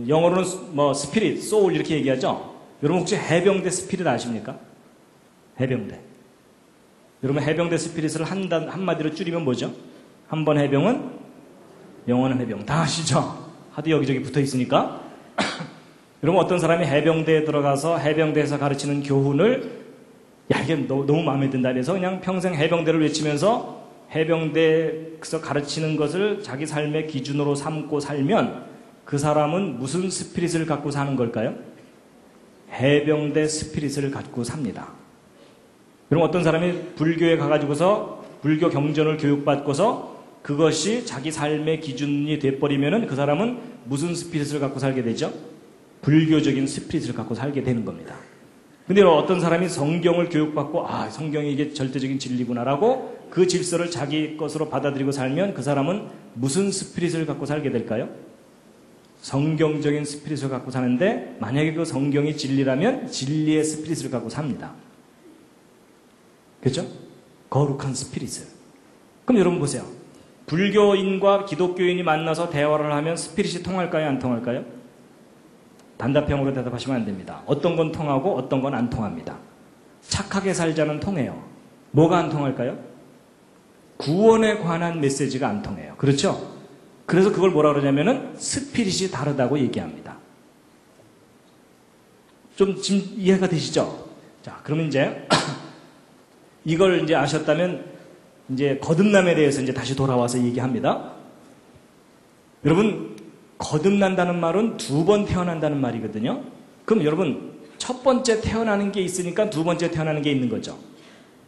영어로는 뭐 스피릿, 소울 이렇게 얘기하죠. 여러분 혹시 해병대 스피릿 아십니까? 해병대. 여러분 해병대 스피릿을 한마디로 줄이면 뭐죠? 한 번 해병은 영원한 해병. 다 아시죠? 하도 여기저기 붙어 있으니까. 여러분 어떤 사람이 해병대에 들어가서 해병대에서 가르치는 교훈을 이게 너무 마음에 든다 해서 그냥 평생 해병대를 외치면서 해병대에서 가르치는 것을 자기 삶의 기준으로 삼고 살면 그 사람은 무슨 스피릿을 갖고 사는 걸까요? 해병대 스피릿을 갖고 삽니다. 그럼 어떤 사람이 불교에 가가지고서 불교 경전을 교육받고서 그것이 자기 삶의 기준이 돼버리면은 그 사람은 무슨 스피릿을 갖고 살게 되죠? 불교적인 스피릿을 갖고 살게 되는 겁니다. 근데 어떤 사람이 성경을 교육받고 성경이 이게 절대적인 진리구나라고 그 질서를 자기 것으로 받아들이고 살면 그 사람은 무슨 스피릿을 갖고 살게 될까요? 성경적인 스피릿을 갖고 사는데 만약에 그 성경이 진리라면 진리의 스피릿을 갖고 삽니다. 그렇죠? 거룩한 스피릿을. 그럼 여러분 보세요. 불교인과 기독교인이 만나서 대화를 하면 스피릿이 통할까요? 안 통할까요? 단답형으로 대답하시면 안 됩니다. 어떤 건 통하고 어떤 건 안 통합니다. 착하게 살자는 통해요. 뭐가 안 통할까요? 구원에 관한 메시지가 안 통해요. 그렇죠? 그래서 그걸 뭐라 그러냐면은 스피릿이 다르다고 얘기합니다. 좀 지금 이해가 되시죠? 자, 그러면 이제 이걸 이제 아셨다면 이제 거듭남에 대해서 이제 다시 돌아와서 얘기합니다. 여러분, 거듭난다는 말은 두 번 태어난다는 말이거든요. 그럼 여러분, 첫 번째 태어나는 게 있으니까 두 번째 태어나는 게 있는 거죠.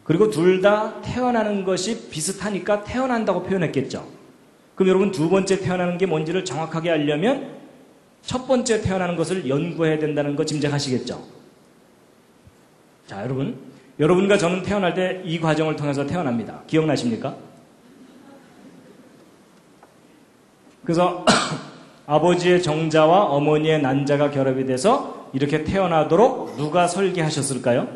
그리고 둘 다 태어나는 것이 비슷하니까 태어난다고 표현했겠죠. 그럼 여러분 두 번째 태어나는 게 뭔지를 정확하게 알려면 첫 번째 태어나는 것을 연구해야 된다는 거 짐작하시겠죠. 자, 여러분과 저는 태어날 때 이 과정을 통해서 태어납니다. 기억나십니까? 그래서 아버지의 정자와 어머니의 난자가 결합이 돼서 이렇게 태어나도록 누가 설계하셨을까요?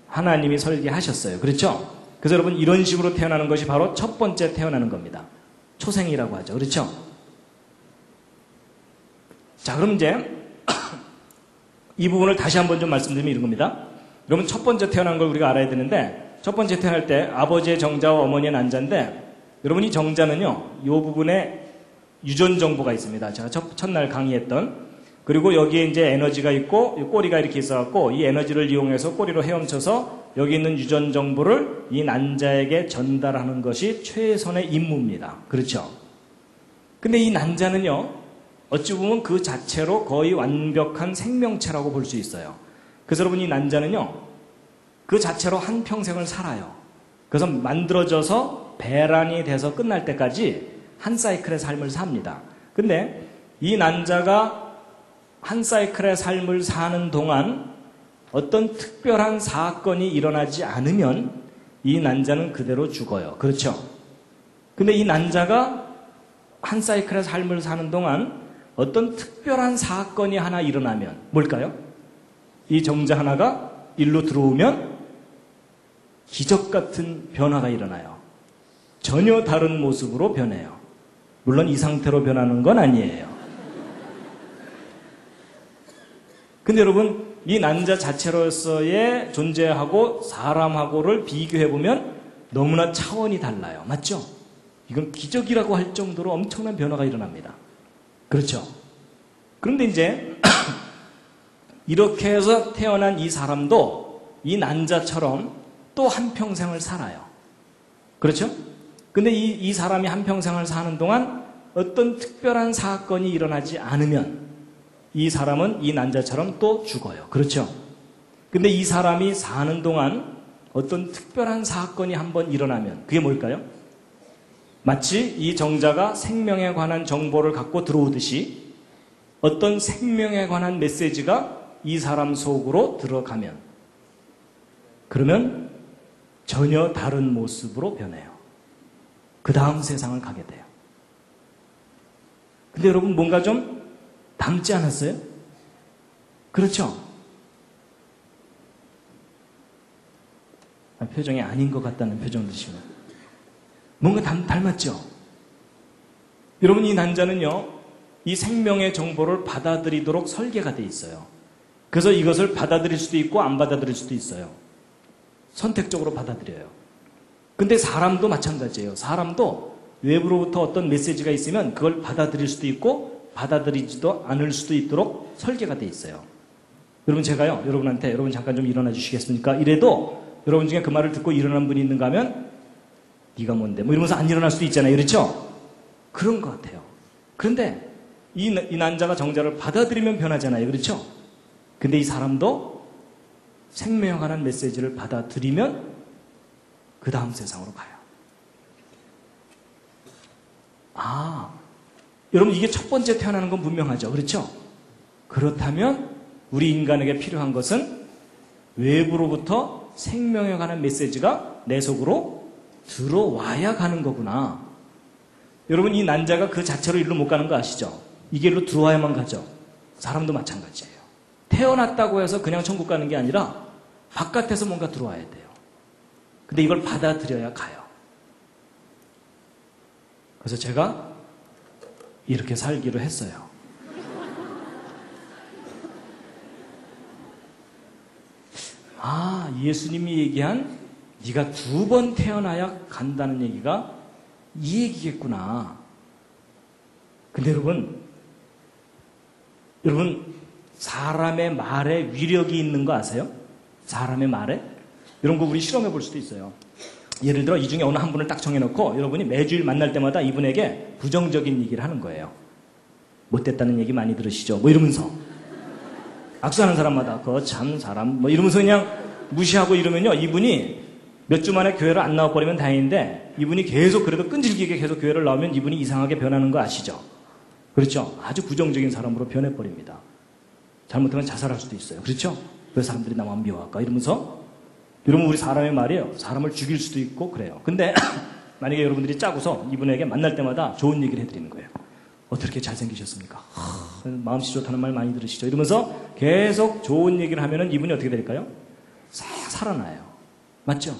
하나님이 설계하셨어요. 그렇죠? 그래서 여러분 이런 식으로 태어나는 것이 바로 첫 번째 태어나는 겁니다. 초생이라고 하죠. 그렇죠? 자, 그럼 이제 이 부분을 다시 한번 좀 말씀드리면 이런 겁니다. 여러분 첫 번째 태어난 걸 우리가 알아야 되는데 첫 번째 태어날 때 아버지의 정자와 어머니의 난자인데 여러분 이 정자는요. 이 부분에 유전 정보가 있습니다. 제가 첫날 강의했던. 그리고 여기에 이제 에너지가 있고 꼬리가 이렇게 있어갖고 이 에너지를 이용해서 꼬리로 헤엄쳐서 여기 있는 유전 정보를 이 난자에게 전달하는 것이 최선의 임무입니다. 그렇죠? 근데 이 난자는요. 어찌 보면 그 자체로 거의 완벽한 생명체라고 볼 수 있어요. 그래서 여러분 이 난자는요. 그 자체로 한 평생을 살아요. 그래서 만들어져서 배란이 돼서 끝날 때까지 한 사이클의 삶을 삽니다. 근데 이 난자가 한 사이클의 삶을 사는 동안 어떤 특별한 사건이 일어나지 않으면 이 난자는 그대로 죽어요. 그렇죠? 근데 이 난자가 한 사이클의 삶을 사는 동안 어떤 특별한 사건이 하나 일어나면 뭘까요? 이 정자 하나가 일로 들어오면 기적 같은 변화가 일어나요. 전혀 다른 모습으로 변해요. 물론 이 상태로 변하는 건 아니에요. 근데 여러분 이 난자 자체로서의 존재하고 사람하고를 비교해보면 너무나 차원이 달라요. 맞죠? 이건 기적이라고 할 정도로 엄청난 변화가 일어납니다. 그렇죠? 그런데 이제 이렇게 해서 태어난 이 사람도 이 난자처럼 또 한평생을 살아요. 그렇죠? 근데 이 사람이 한평생을 사는 동안 어떤 특별한 사건이 일어나지 않으면 이 사람은 이 난자처럼 또 죽어요. 그렇죠? 근데 이 사람이 사는 동안 어떤 특별한 사건이 한번 일어나면 그게 뭘까요? 마치 이 정자가 생명에 관한 정보를 갖고 들어오듯이 어떤 생명에 관한 메시지가 이 사람 속으로 들어가면 그러면 전혀 다른 모습으로 변해요. 그 다음 세상을 가게 돼요. 근데 여러분 뭔가 좀 닮지 않았어요? 그렇죠? 표정이 아닌 것 같다는 표정을 드시면 뭔가 닮았죠? 여러분 이 난자는요, 이 생명의 정보를 받아들이도록 설계가 돼 있어요. 그래서 이것을 받아들일 수도 있고 안 받아들일 수도 있어요. 선택적으로 받아들여요. 근데 사람도 마찬가지예요. 사람도 외부로부터 어떤 메시지가 있으면 그걸 받아들일 수도 있고 받아들이지도 않을 수도 있도록 설계가 돼 있어요. 여러분 제가요, 여러분한테 여러분 잠깐 좀 일어나 주시겠습니까? 이래도 여러분 중에 그 말을 듣고 일어난 분이 있는가 하면 네가 뭔데? 뭐 이러면서 안 일어날 수도 있잖아요. 그렇죠? 그런 것 같아요. 그런데 이 난자가 정자를 받아들이면 변하잖아요. 그렇죠? 근데 이 사람도 생명에 관한 메시지를 받아들이면 그 다음 세상으로 가요. 아, 여러분 이게 첫 번째 태어나는 건 분명하죠. 그렇죠? 그렇다면 우리 인간에게 필요한 것은 외부로부터 생명에 관한 메시지가 내 속으로 들어와야 가는 거구나. 여러분 이 난자가 그 자체로 일로 못 가는 거 아시죠? 이게 일로 들어와야만 가죠. 사람도 마찬가지예요. 태어났다고 해서 그냥 천국 가는 게 아니라 바깥에서 뭔가 들어와야 돼요. 근데 이걸 받아들여야 가요. 그래서 제가 이렇게 살기로 했어요. 아, 예수님이 얘기한 네가 2번 태어나야 간다는 얘기가 이 얘기겠구나. 근데 여러분 사람의 말에 위력이 있는 거 아세요? 사람의 말에? 이런 거 우리 실험해 볼 수도 있어요. 예를 들어 이 중에 어느 한 분을 딱 정해놓고 여러분이 매주일 만날 때마다 이분에게 부정적인 얘기를 하는 거예요. 못됐다는 얘기 많이 들으시죠? 뭐 이러면서 악수하는 사람마다 그거 참 사람 뭐 이러면서 그냥 무시하고 이러면요, 이분이 몇 주 만에 교회를 안 나와버리면 다행인데 이분이 계속 그래도 끈질기게 계속 교회를 나오면 이분이 이상하게 변하는 거 아시죠? 그렇죠? 아주 부정적인 사람으로 변해버립니다. 잘못하면 자살할 수도 있어요. 그렇죠? 왜 사람들이 나만 미워할까? 이러면서 이러면 우리 사람의 말이에요. 사람을 죽일 수도 있고 그래요. 근데 만약에 여러분들이 짜고서 이분에게 만날 때마다 좋은 얘기를 해드리는 거예요. 어떻게 잘생기셨습니까? 마음씨 좋다는 말 많이 들으시죠? 이러면서 계속 좋은 얘기를 하면은 이분이 어떻게 될까요? 싹 살아나요. 맞죠?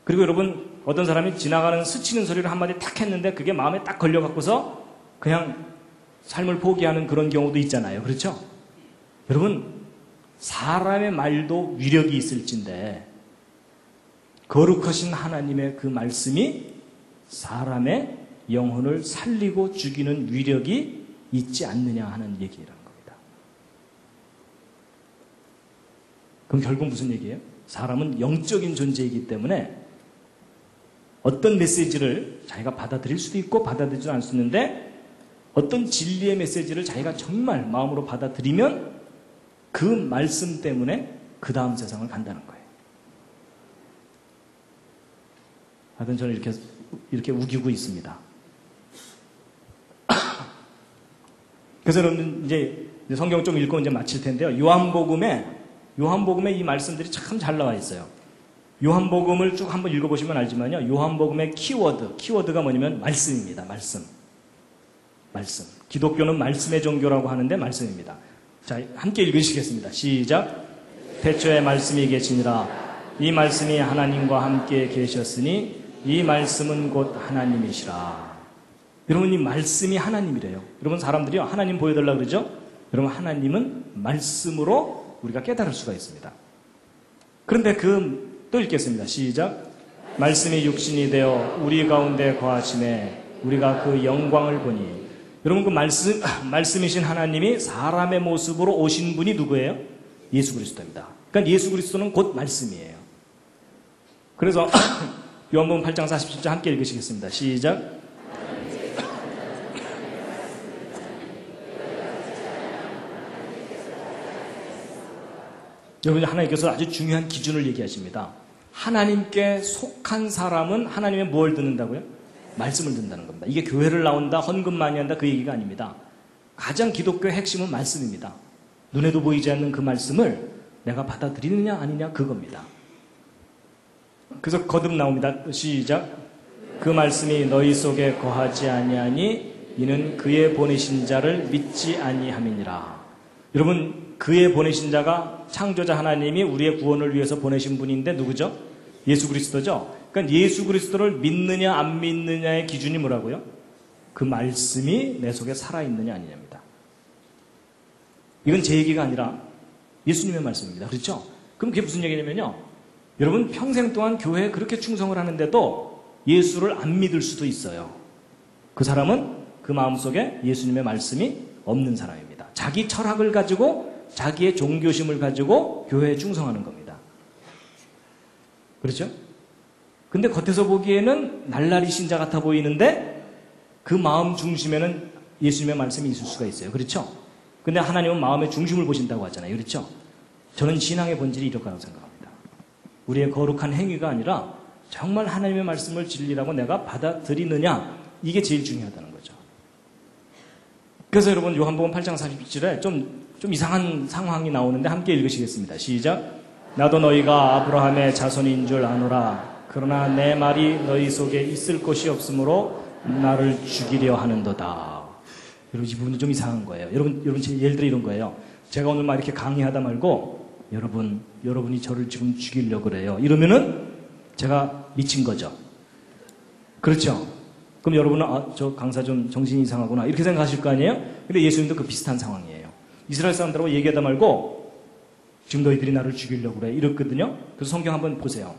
그리고 여러분 어떤 사람이 지나가는 스치는 소리를 한마디 탁 했는데 그게 마음에 딱 걸려갖고서 그냥 삶을 포기하는 그런 경우도 있잖아요. 그렇죠? 여러분 사람의 말도 위력이 있을진데 거룩하신 하나님의 그 말씀이 사람의 영혼을 살리고 죽이는 위력이 있지 않느냐 하는 얘기라는 겁니다. 그럼 결국 무슨 얘기예요? 사람은 영적인 존재이기 때문에 어떤 메시지를 자기가 받아들일 수도 있고 받아들이지 않을 수 있는데 어떤 진리의 메시지를 자기가 정말 마음으로 받아들이면 그 말씀 때문에 그 다음 세상을 간다는 거예요. 하여튼 저는 이렇게 우기고 있습니다. 그래서 여러분 이제 성경 좀 읽고 이제 마칠 텐데요. 요한복음에 이 말씀들이 참 잘 나와 있어요. 요한복음을 쭉 한번 읽어보시면 알지만요. 요한복음의 키워드가 뭐냐면 말씀입니다. 말씀. 기독교는 말씀의 종교라고 하는데 말씀입니다. 자, 함께 읽으시겠습니다. 시작. 태초에 말씀이 계시니라. 이 말씀이 하나님과 함께 계셨으니 이 말씀은 곧 하나님이시라. 여러분 이 말씀이 하나님이래요. 여러분 사람들이요 하나님 보여달라고 그러죠? 여러분 하나님은 말씀으로 우리가 깨달을 수가 있습니다. 그런데 또 읽겠습니다. 시작. 말씀이 육신이 되어 우리 가운데 거하심에 우리가 그 영광을 보니. 여러분 그 말씀이신 하나님이 사람의 모습으로 오신 분이 누구예요? 예수 그리스도입니다. 그러니까 예수 그리스도는 곧 말씀이에요. 그래서 요한복음 8장 47절 함께 읽으시겠습니다. 시작. 여러분 하나님께서 아주 중요한 기준을 얘기하십니다. 하나님께 속한 사람은 하나님의 뭘 듣는다고요? 말씀을 듣는다는 겁니다. 이게 교회를 나온다, 헌금 많이 한다 그 얘기가 아닙니다. 가장 기독교의 핵심은 말씀입니다. 눈에도 보이지 않는 그 말씀을 내가 받아들이느냐 아니냐 그겁니다. 그래서 거듭 나옵니다. 시작. 그 말씀이 너희 속에 거하지 아니하니 이는 그의 보내신 자를 믿지 아니함이니라. 여러분, 그의 보내신 자가 창조자 하나님이 우리의 구원을 위해서 보내신 분인데 누구죠? 예수 그리스도죠. 그러니까 예수 그리스도를 믿느냐 안 믿느냐의 기준이 뭐라고요? 그 말씀이 내 속에 살아있느냐 아니냐입니다. 이건 제 얘기가 아니라 예수님의 말씀입니다. 그렇죠? 그럼 그게 무슨 얘기냐면요. 여러분 평생 동안 교회에 그렇게 충성을 하는데도 예수를 안 믿을 수도 있어요. 그 사람은 그 마음속에 예수님의 말씀이 없는 사람입니다. 자기 철학을 가지고 자기의 종교심을 가지고 교회에 충성하는 겁니다. 그렇죠? 근데 겉에서 보기에는 날라리 신자 같아 보이는데 그 마음 중심에는 예수님의 말씀이 있을 수가 있어요. 그렇죠? 근데 하나님은 마음의 중심을 보신다고 하잖아요. 그렇죠? 저는 신앙의 본질이 이렇다고 생각합니다. 우리의 거룩한 행위가 아니라 정말 하나님의 말씀을 진리라고 내가 받아들이느냐 이게 제일 중요하다는 거죠. 그래서 여러분 요한복음 8장 47절에 좀 이상한 상황이 나오는데 함께 읽으시겠습니다. 시작. 나도 너희가 아브라함의 자손인 줄 아노라. 그러나 내 말이 너희 속에 있을 것이 없으므로 나를 죽이려 하는도다. 여러분 이 부분은 좀 이상한 거예요. 여러분 예를 들어 이런 거예요. 제가 오늘 막 이렇게 강의하다 말고 여러분이 저를 지금 죽이려고 그래요. 이러면은 제가 미친 거죠. 그렇죠? 그럼 여러분은 저 강사 좀 정신이 이상하구나 이렇게 생각하실 거 아니에요? 근데 예수님도 그 비슷한 상황이에요. 이스라엘 사람들하고 얘기하다 말고 지금 너희들이 나를 죽이려고 그래 이랬거든요. 그래서 성경 한번 보세요.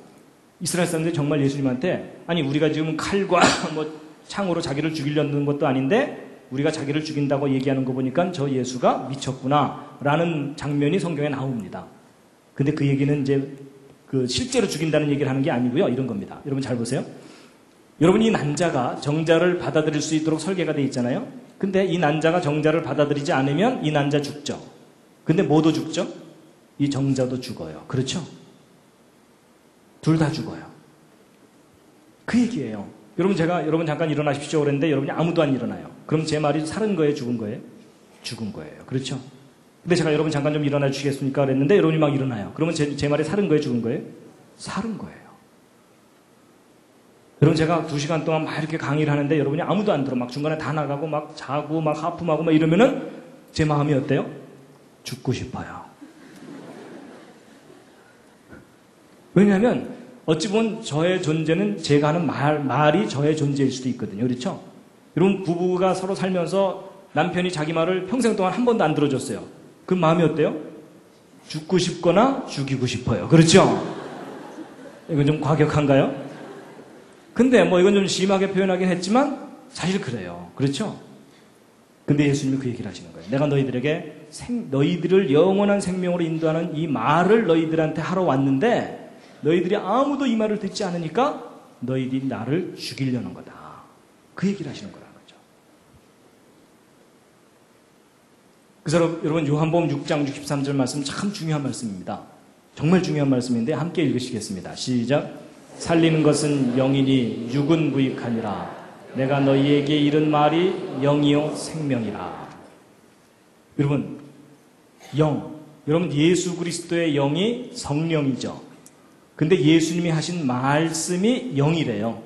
이스라엘 사람들이 정말 예수님한테 아니 우리가 지금 칼과 뭐 창으로 자기를 죽이려는 것도 아닌데 우리가 자기를 죽인다고 얘기하는 거 보니까 저 예수가 미쳤구나 라는 장면이 성경에 나옵니다. 근데 그 얘기는 이제 그 실제로 죽인다는 얘기를 하는 게 아니고요. 이런 겁니다. 여러분 잘 보세요. 여러분 이 난자가 정자를 받아들일 수 있도록 설계가 되어 있잖아요. 근데 이 난자가 정자를 받아들이지 않으면 이 난자 죽죠. 근데 뭐도 죽죠? 이 정자도 죽어요. 그렇죠? 둘 다 죽어요. 그 얘기예요. 여러분 잠깐 일어나십시오 그랬는데 여러분이 아무도 안 일어나요. 그럼 제 말이 살은 거예요? 죽은 거예요? 죽은 거예요. 그렇죠? 근데 제가 여러분 잠깐 좀 일어나 주시겠습니까? 그랬는데 여러분이 막 일어나요. 그러면 제 말이 살은 거예요? 죽은 거예요? 살은 거예요. 여러분 제가 2시간 동안 막 이렇게 강의를 하는데 여러분이 아무도 안 들어. 막 중간에 다 나가고 막 자고 막 하품하고 막 이러면은 제 마음이 어때요? 죽고 싶어요. 왜냐하면 어찌 보면 저의 존재는 제가 하는 말이 저의 존재일 수도 있거든요. 그렇죠? 여러분 부부가 서로 살면서 남편이 자기 말을 평생 동안 한 번도 안 들어줬어요. 그 마음이 어때요? 죽고 싶거나 죽이고 싶어요. 그렇죠? 이건 좀 과격한가요? 근데 뭐 이건 좀 심하게 표현하긴 했지만 사실 그래요. 그렇죠? 근데 예수님이 그 얘기를 하시는 거예요. 내가 너희들에게 너희들을 영원한 생명으로 인도하는 이 말을 너희들한테 하러 왔는데 너희들이 아무도 이 말을 듣지 않으니까 너희들이 나를 죽이려는 거다. 그 얘기를 하시는 거라는 거죠. 그래서 여러분 요한복음 6장 63절 말씀 참 중요한 말씀입니다. 정말 중요한 말씀인데 함께 읽으시겠습니다. 시작. 살리는 것은 영이니 육은 무익하니라. 내가 너희에게 이른 말이 영이요 생명이라. 여러분 여러분 예수 그리스도의 영이 성령이죠. 근데 예수님이 하신 말씀이 영이래요.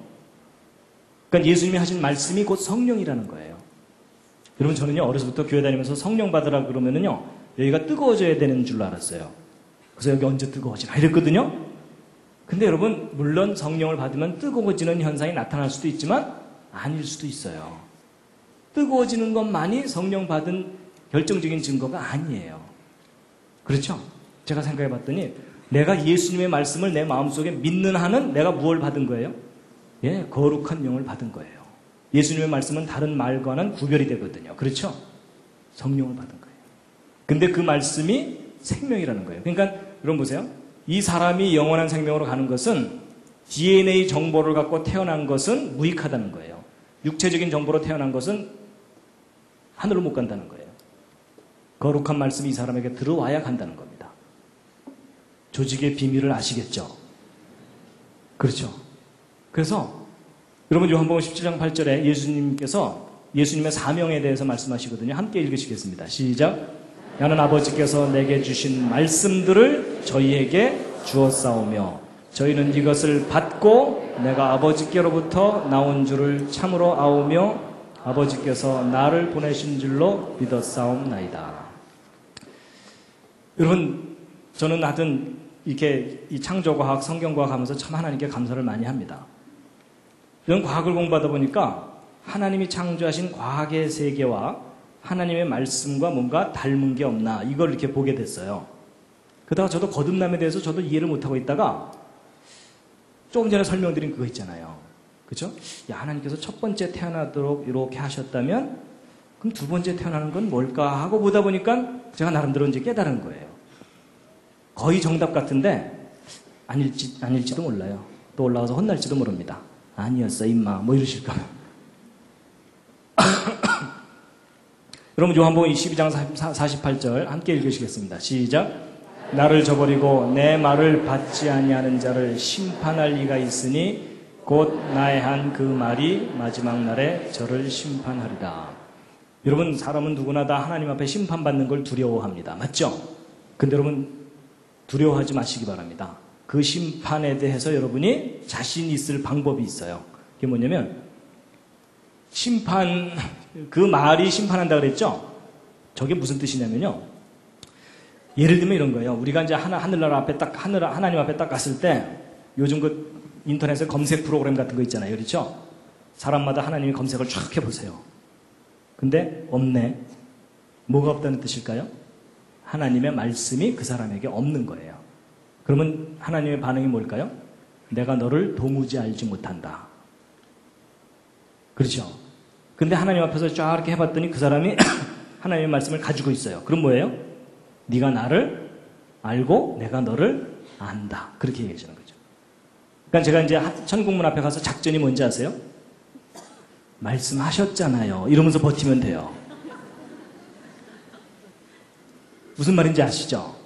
그러니까 예수님이 하신 말씀이 곧 성령이라는 거예요. 여러분 저는요 어려서부터 교회 다니면서 성령 받으라 그러면은요 여기가 뜨거워져야 되는 줄 알았어요. 그래서 여기 언제 뜨거워지나 이랬거든요. 근데 여러분 물론 성령을 받으면 뜨거워지는 현상이 나타날 수도 있지만 아닐 수도 있어요. 뜨거워지는 것만이 성령 받은 결정적인 증거가 아니에요. 그렇죠? 제가 생각해 봤더니 내가 예수님의 말씀을 내 마음속에 믿는 한은 내가 무엇을 받은 거예요? 예, 거룩한 영을 받은 거예요. 예수님의 말씀은 다른 말과는 구별이 되거든요. 그렇죠? 성령을 받은 거예요. 근데 그 말씀이 생명이라는 거예요. 그러니까 여러분 보세요. 이 사람이 영원한 생명으로 가는 것은 DNA 정보를 갖고 태어난 것은 무익하다는 거예요. 육체적인 정보로 태어난 것은 하늘로 못 간다는 거예요. 거룩한 말씀이 이 사람에게 들어와야 간다는 겁니다. 조직의 비밀을 아시겠죠? 그렇죠? 그래서 여러분 요한복음 17장 8절에 예수님께서 예수님의 사명에 대해서 말씀하시거든요. 함께 읽으시겠습니다. 시작. 나는 아버지께서 내게 주신 말씀들을 저희에게 주었사오며 저희는 이것을 받고 내가 아버지께로부터 나온 줄을 참으로 아오며 아버지께서 나를 보내신 줄로 믿었사옵나이다. 여러분, 저는 하여튼 이렇게 이 창조과학, 성경과학 하면서 참 하나님께 감사를 많이 합니다. 이런 과학을 공부하다 보니까 하나님이 창조하신 과학의 세계와 하나님의 말씀과 뭔가 닮은 게 없나 이걸 이렇게 보게 됐어요. 그러다가 저도 거듭남에 대해서 저도 이해를 못하고 있다가 조금 전에 설명드린 그거 있잖아요. 그죠? 야, 하나님께서 첫 번째 태어나도록 이렇게 하셨다면 그럼 두 번째 태어나는 건 뭘까 하고 보다 보니까 제가 나름대로 이제 깨달은 거예요. 거의 정답 같은데 아닐지도 몰라요. 또 올라와서 혼날지도 모릅니다. 아니었어 임마 뭐 이러실까. 여러분 요한복음 22장 48절 함께 읽으시겠습니다. 시작. 나를 저버리고 내 말을 받지 아니하는 자를 심판할 이가 있으니 곧 나의 한 그 말이 마지막 날에 저를 심판하리라. 여러분 사람은 누구나 다 하나님 앞에 심판받는 걸 두려워합니다. 맞죠? 근데 여러분 두려워하지 마시기 바랍니다. 그 심판에 대해서 여러분이 자신 있을 방법이 있어요. 그게 뭐냐면 심판, 그 말이 심판한다 그랬죠? 저게 무슨 뜻이냐면요. 예를 들면 이런 거예요. 우리가 이제 하나님 앞에 딱 갔을 때 요즘 그 인터넷에 검색 프로그램 같은 거 있잖아요. 그렇죠? 사람마다 하나님이 검색을 쫙 해보세요. 근데 없네. 뭐가 없다는 뜻일까요? 하나님의 말씀이 그 사람에게 없는 거예요. 그러면 하나님의 반응이 뭘까요? 내가 너를 도무지 알지 못한다. 그렇죠? 근데 하나님 앞에서 쫙 이렇게 해봤더니 그 사람이 하나님의 말씀을 가지고 있어요. 그럼 뭐예요? 네가 나를 알고 내가 너를 안다. 그렇게 얘기해 주는 거죠. 그러니까 제가 이제 천국문 앞에 가서 작전이 뭔지 아세요? 말씀하셨잖아요. 이러면서 버티면 돼요. 무슨 말인지 아시죠?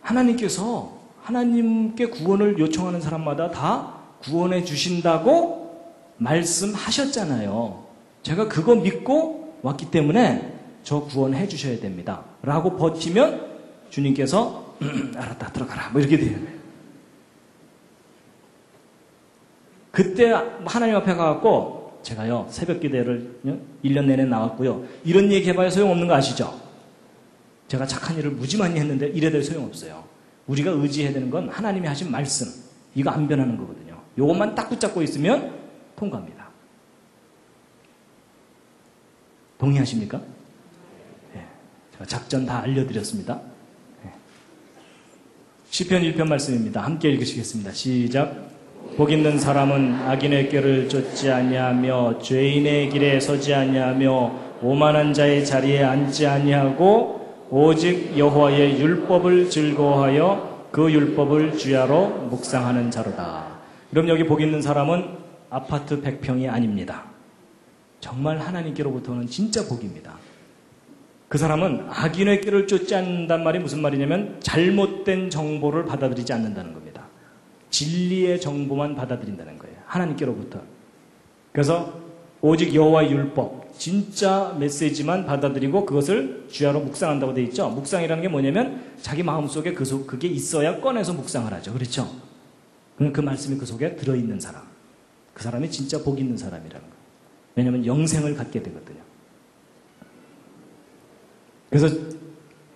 하나님께서 하나님께 구원을 요청하는 사람마다 다 구원해 주신다고 말씀하셨잖아요. 제가 그거 믿고 왔기 때문에 저 구원해 주셔야 됩니다. 라고 버티면 주님께서 알았다 들어가라 뭐 이렇게 되는 거예요. 그때 하나님 앞에 가갖고 제가요 새벽 기도를 1년 내내 나왔고요. 이런 얘기 해봐야 소용없는 거 아시죠? 제가 착한 일을 무지 많이 했는데 이래도 소용없어요. 우리가 의지해야 되는 건 하나님이 하신 말씀. 이거 안 변하는 거거든요. 이것만 딱 붙잡고 있으면 통과합니다. 동의하십니까? 네. 제가 작전 다 알려드렸습니다. 네. 시편 1편 말씀입니다. 함께 읽으시겠습니다. 시작. 복 있는 사람은 악인의 꾀를 쫓지 아니하며 죄인의 길에 서지 아니하며 오만한 자의 자리에 앉지 아니하고 오직 여호와의 율법을 즐거워하여 그 율법을 주야로 묵상하는 자로다. 그럼 여기 복 있는 사람은 아파트 100평이 아닙니다. 정말 하나님께로부터는 진짜 복입니다. 그 사람은 악인의 길을 쫓지 않는단 말이 무슨 말이냐면 잘못된 정보를 받아들이지 않는다는 겁니다. 진리의 정보만 받아들인다는 거예요. 하나님께로부터. 그래서 오직 여호와의 율법, 진짜 메시지만 받아들이고 그것을 주야로 묵상한다고 되어 있죠. 묵상이라는 게 뭐냐면 자기 마음속에 그게 있어야 꺼내서 묵상을 하죠. 그렇죠? 그 말씀이 그 속에 들어있는 사람. 그 사람이 진짜 복 있는 사람이라는 거예요. 왜냐하면 영생을 갖게 되거든요. 그래서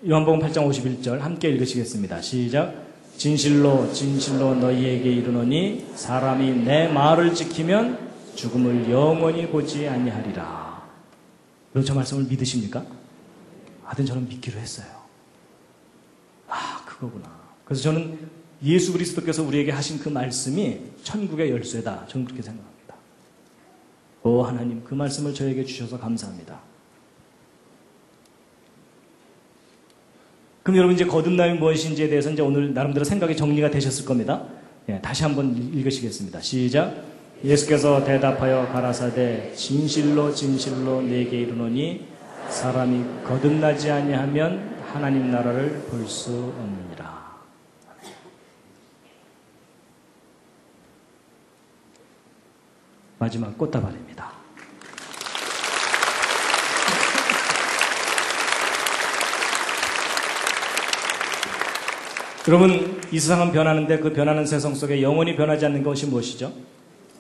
요한복음 8장 51절 함께 읽으시겠습니다. 시작. 진실로 진실로 너희에게 이르노니 사람이 내 말을 지키면 죽음을 영원히 보지 아니하리라. 여러분 저 말씀을 믿으십니까? 하여튼 저는 믿기로 했어요. 아 그거구나. 그래서 저는 예수 그리스도께서 우리에게 하신 그 말씀이 천국의 열쇠다. 저는 그렇게 생각합니다. 오 하나님 그 말씀을 저에게 주셔서 감사합니다. 그럼 여러분 이제 거듭남이 무엇인지에 대해서 이제 오늘 나름대로 생각이 정리가 되셨을 겁니다. 예, 다시 한번 읽으시겠습니다. 시작. 예수께서 대답하여 가라사대 진실로 진실로 내게 이르노니 사람이 거듭나지 아니하면 하나님 나라를 볼 수 없느니라. 마지막 꽃다발입니다. 여러분, 이 세상은 변하는데 그 변하는 세상 속에 영원히 변하지 않는 것이 무엇이죠?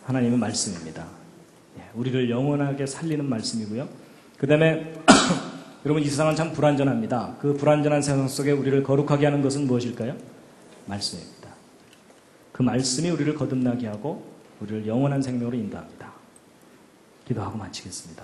하나님의 말씀입니다. 우리를 영원하게 살리는 말씀이고요. 그 다음에 여러분, 이 세상은 참 불완전합니다. 그 불완전한 세상 속에 우리를 거룩하게 하는 것은 무엇일까요? 말씀입니다. 그 말씀이 우리를 거듭나게 하고 우리를 영원한 생명으로 인도합니다. 기도하고 마치겠습니다.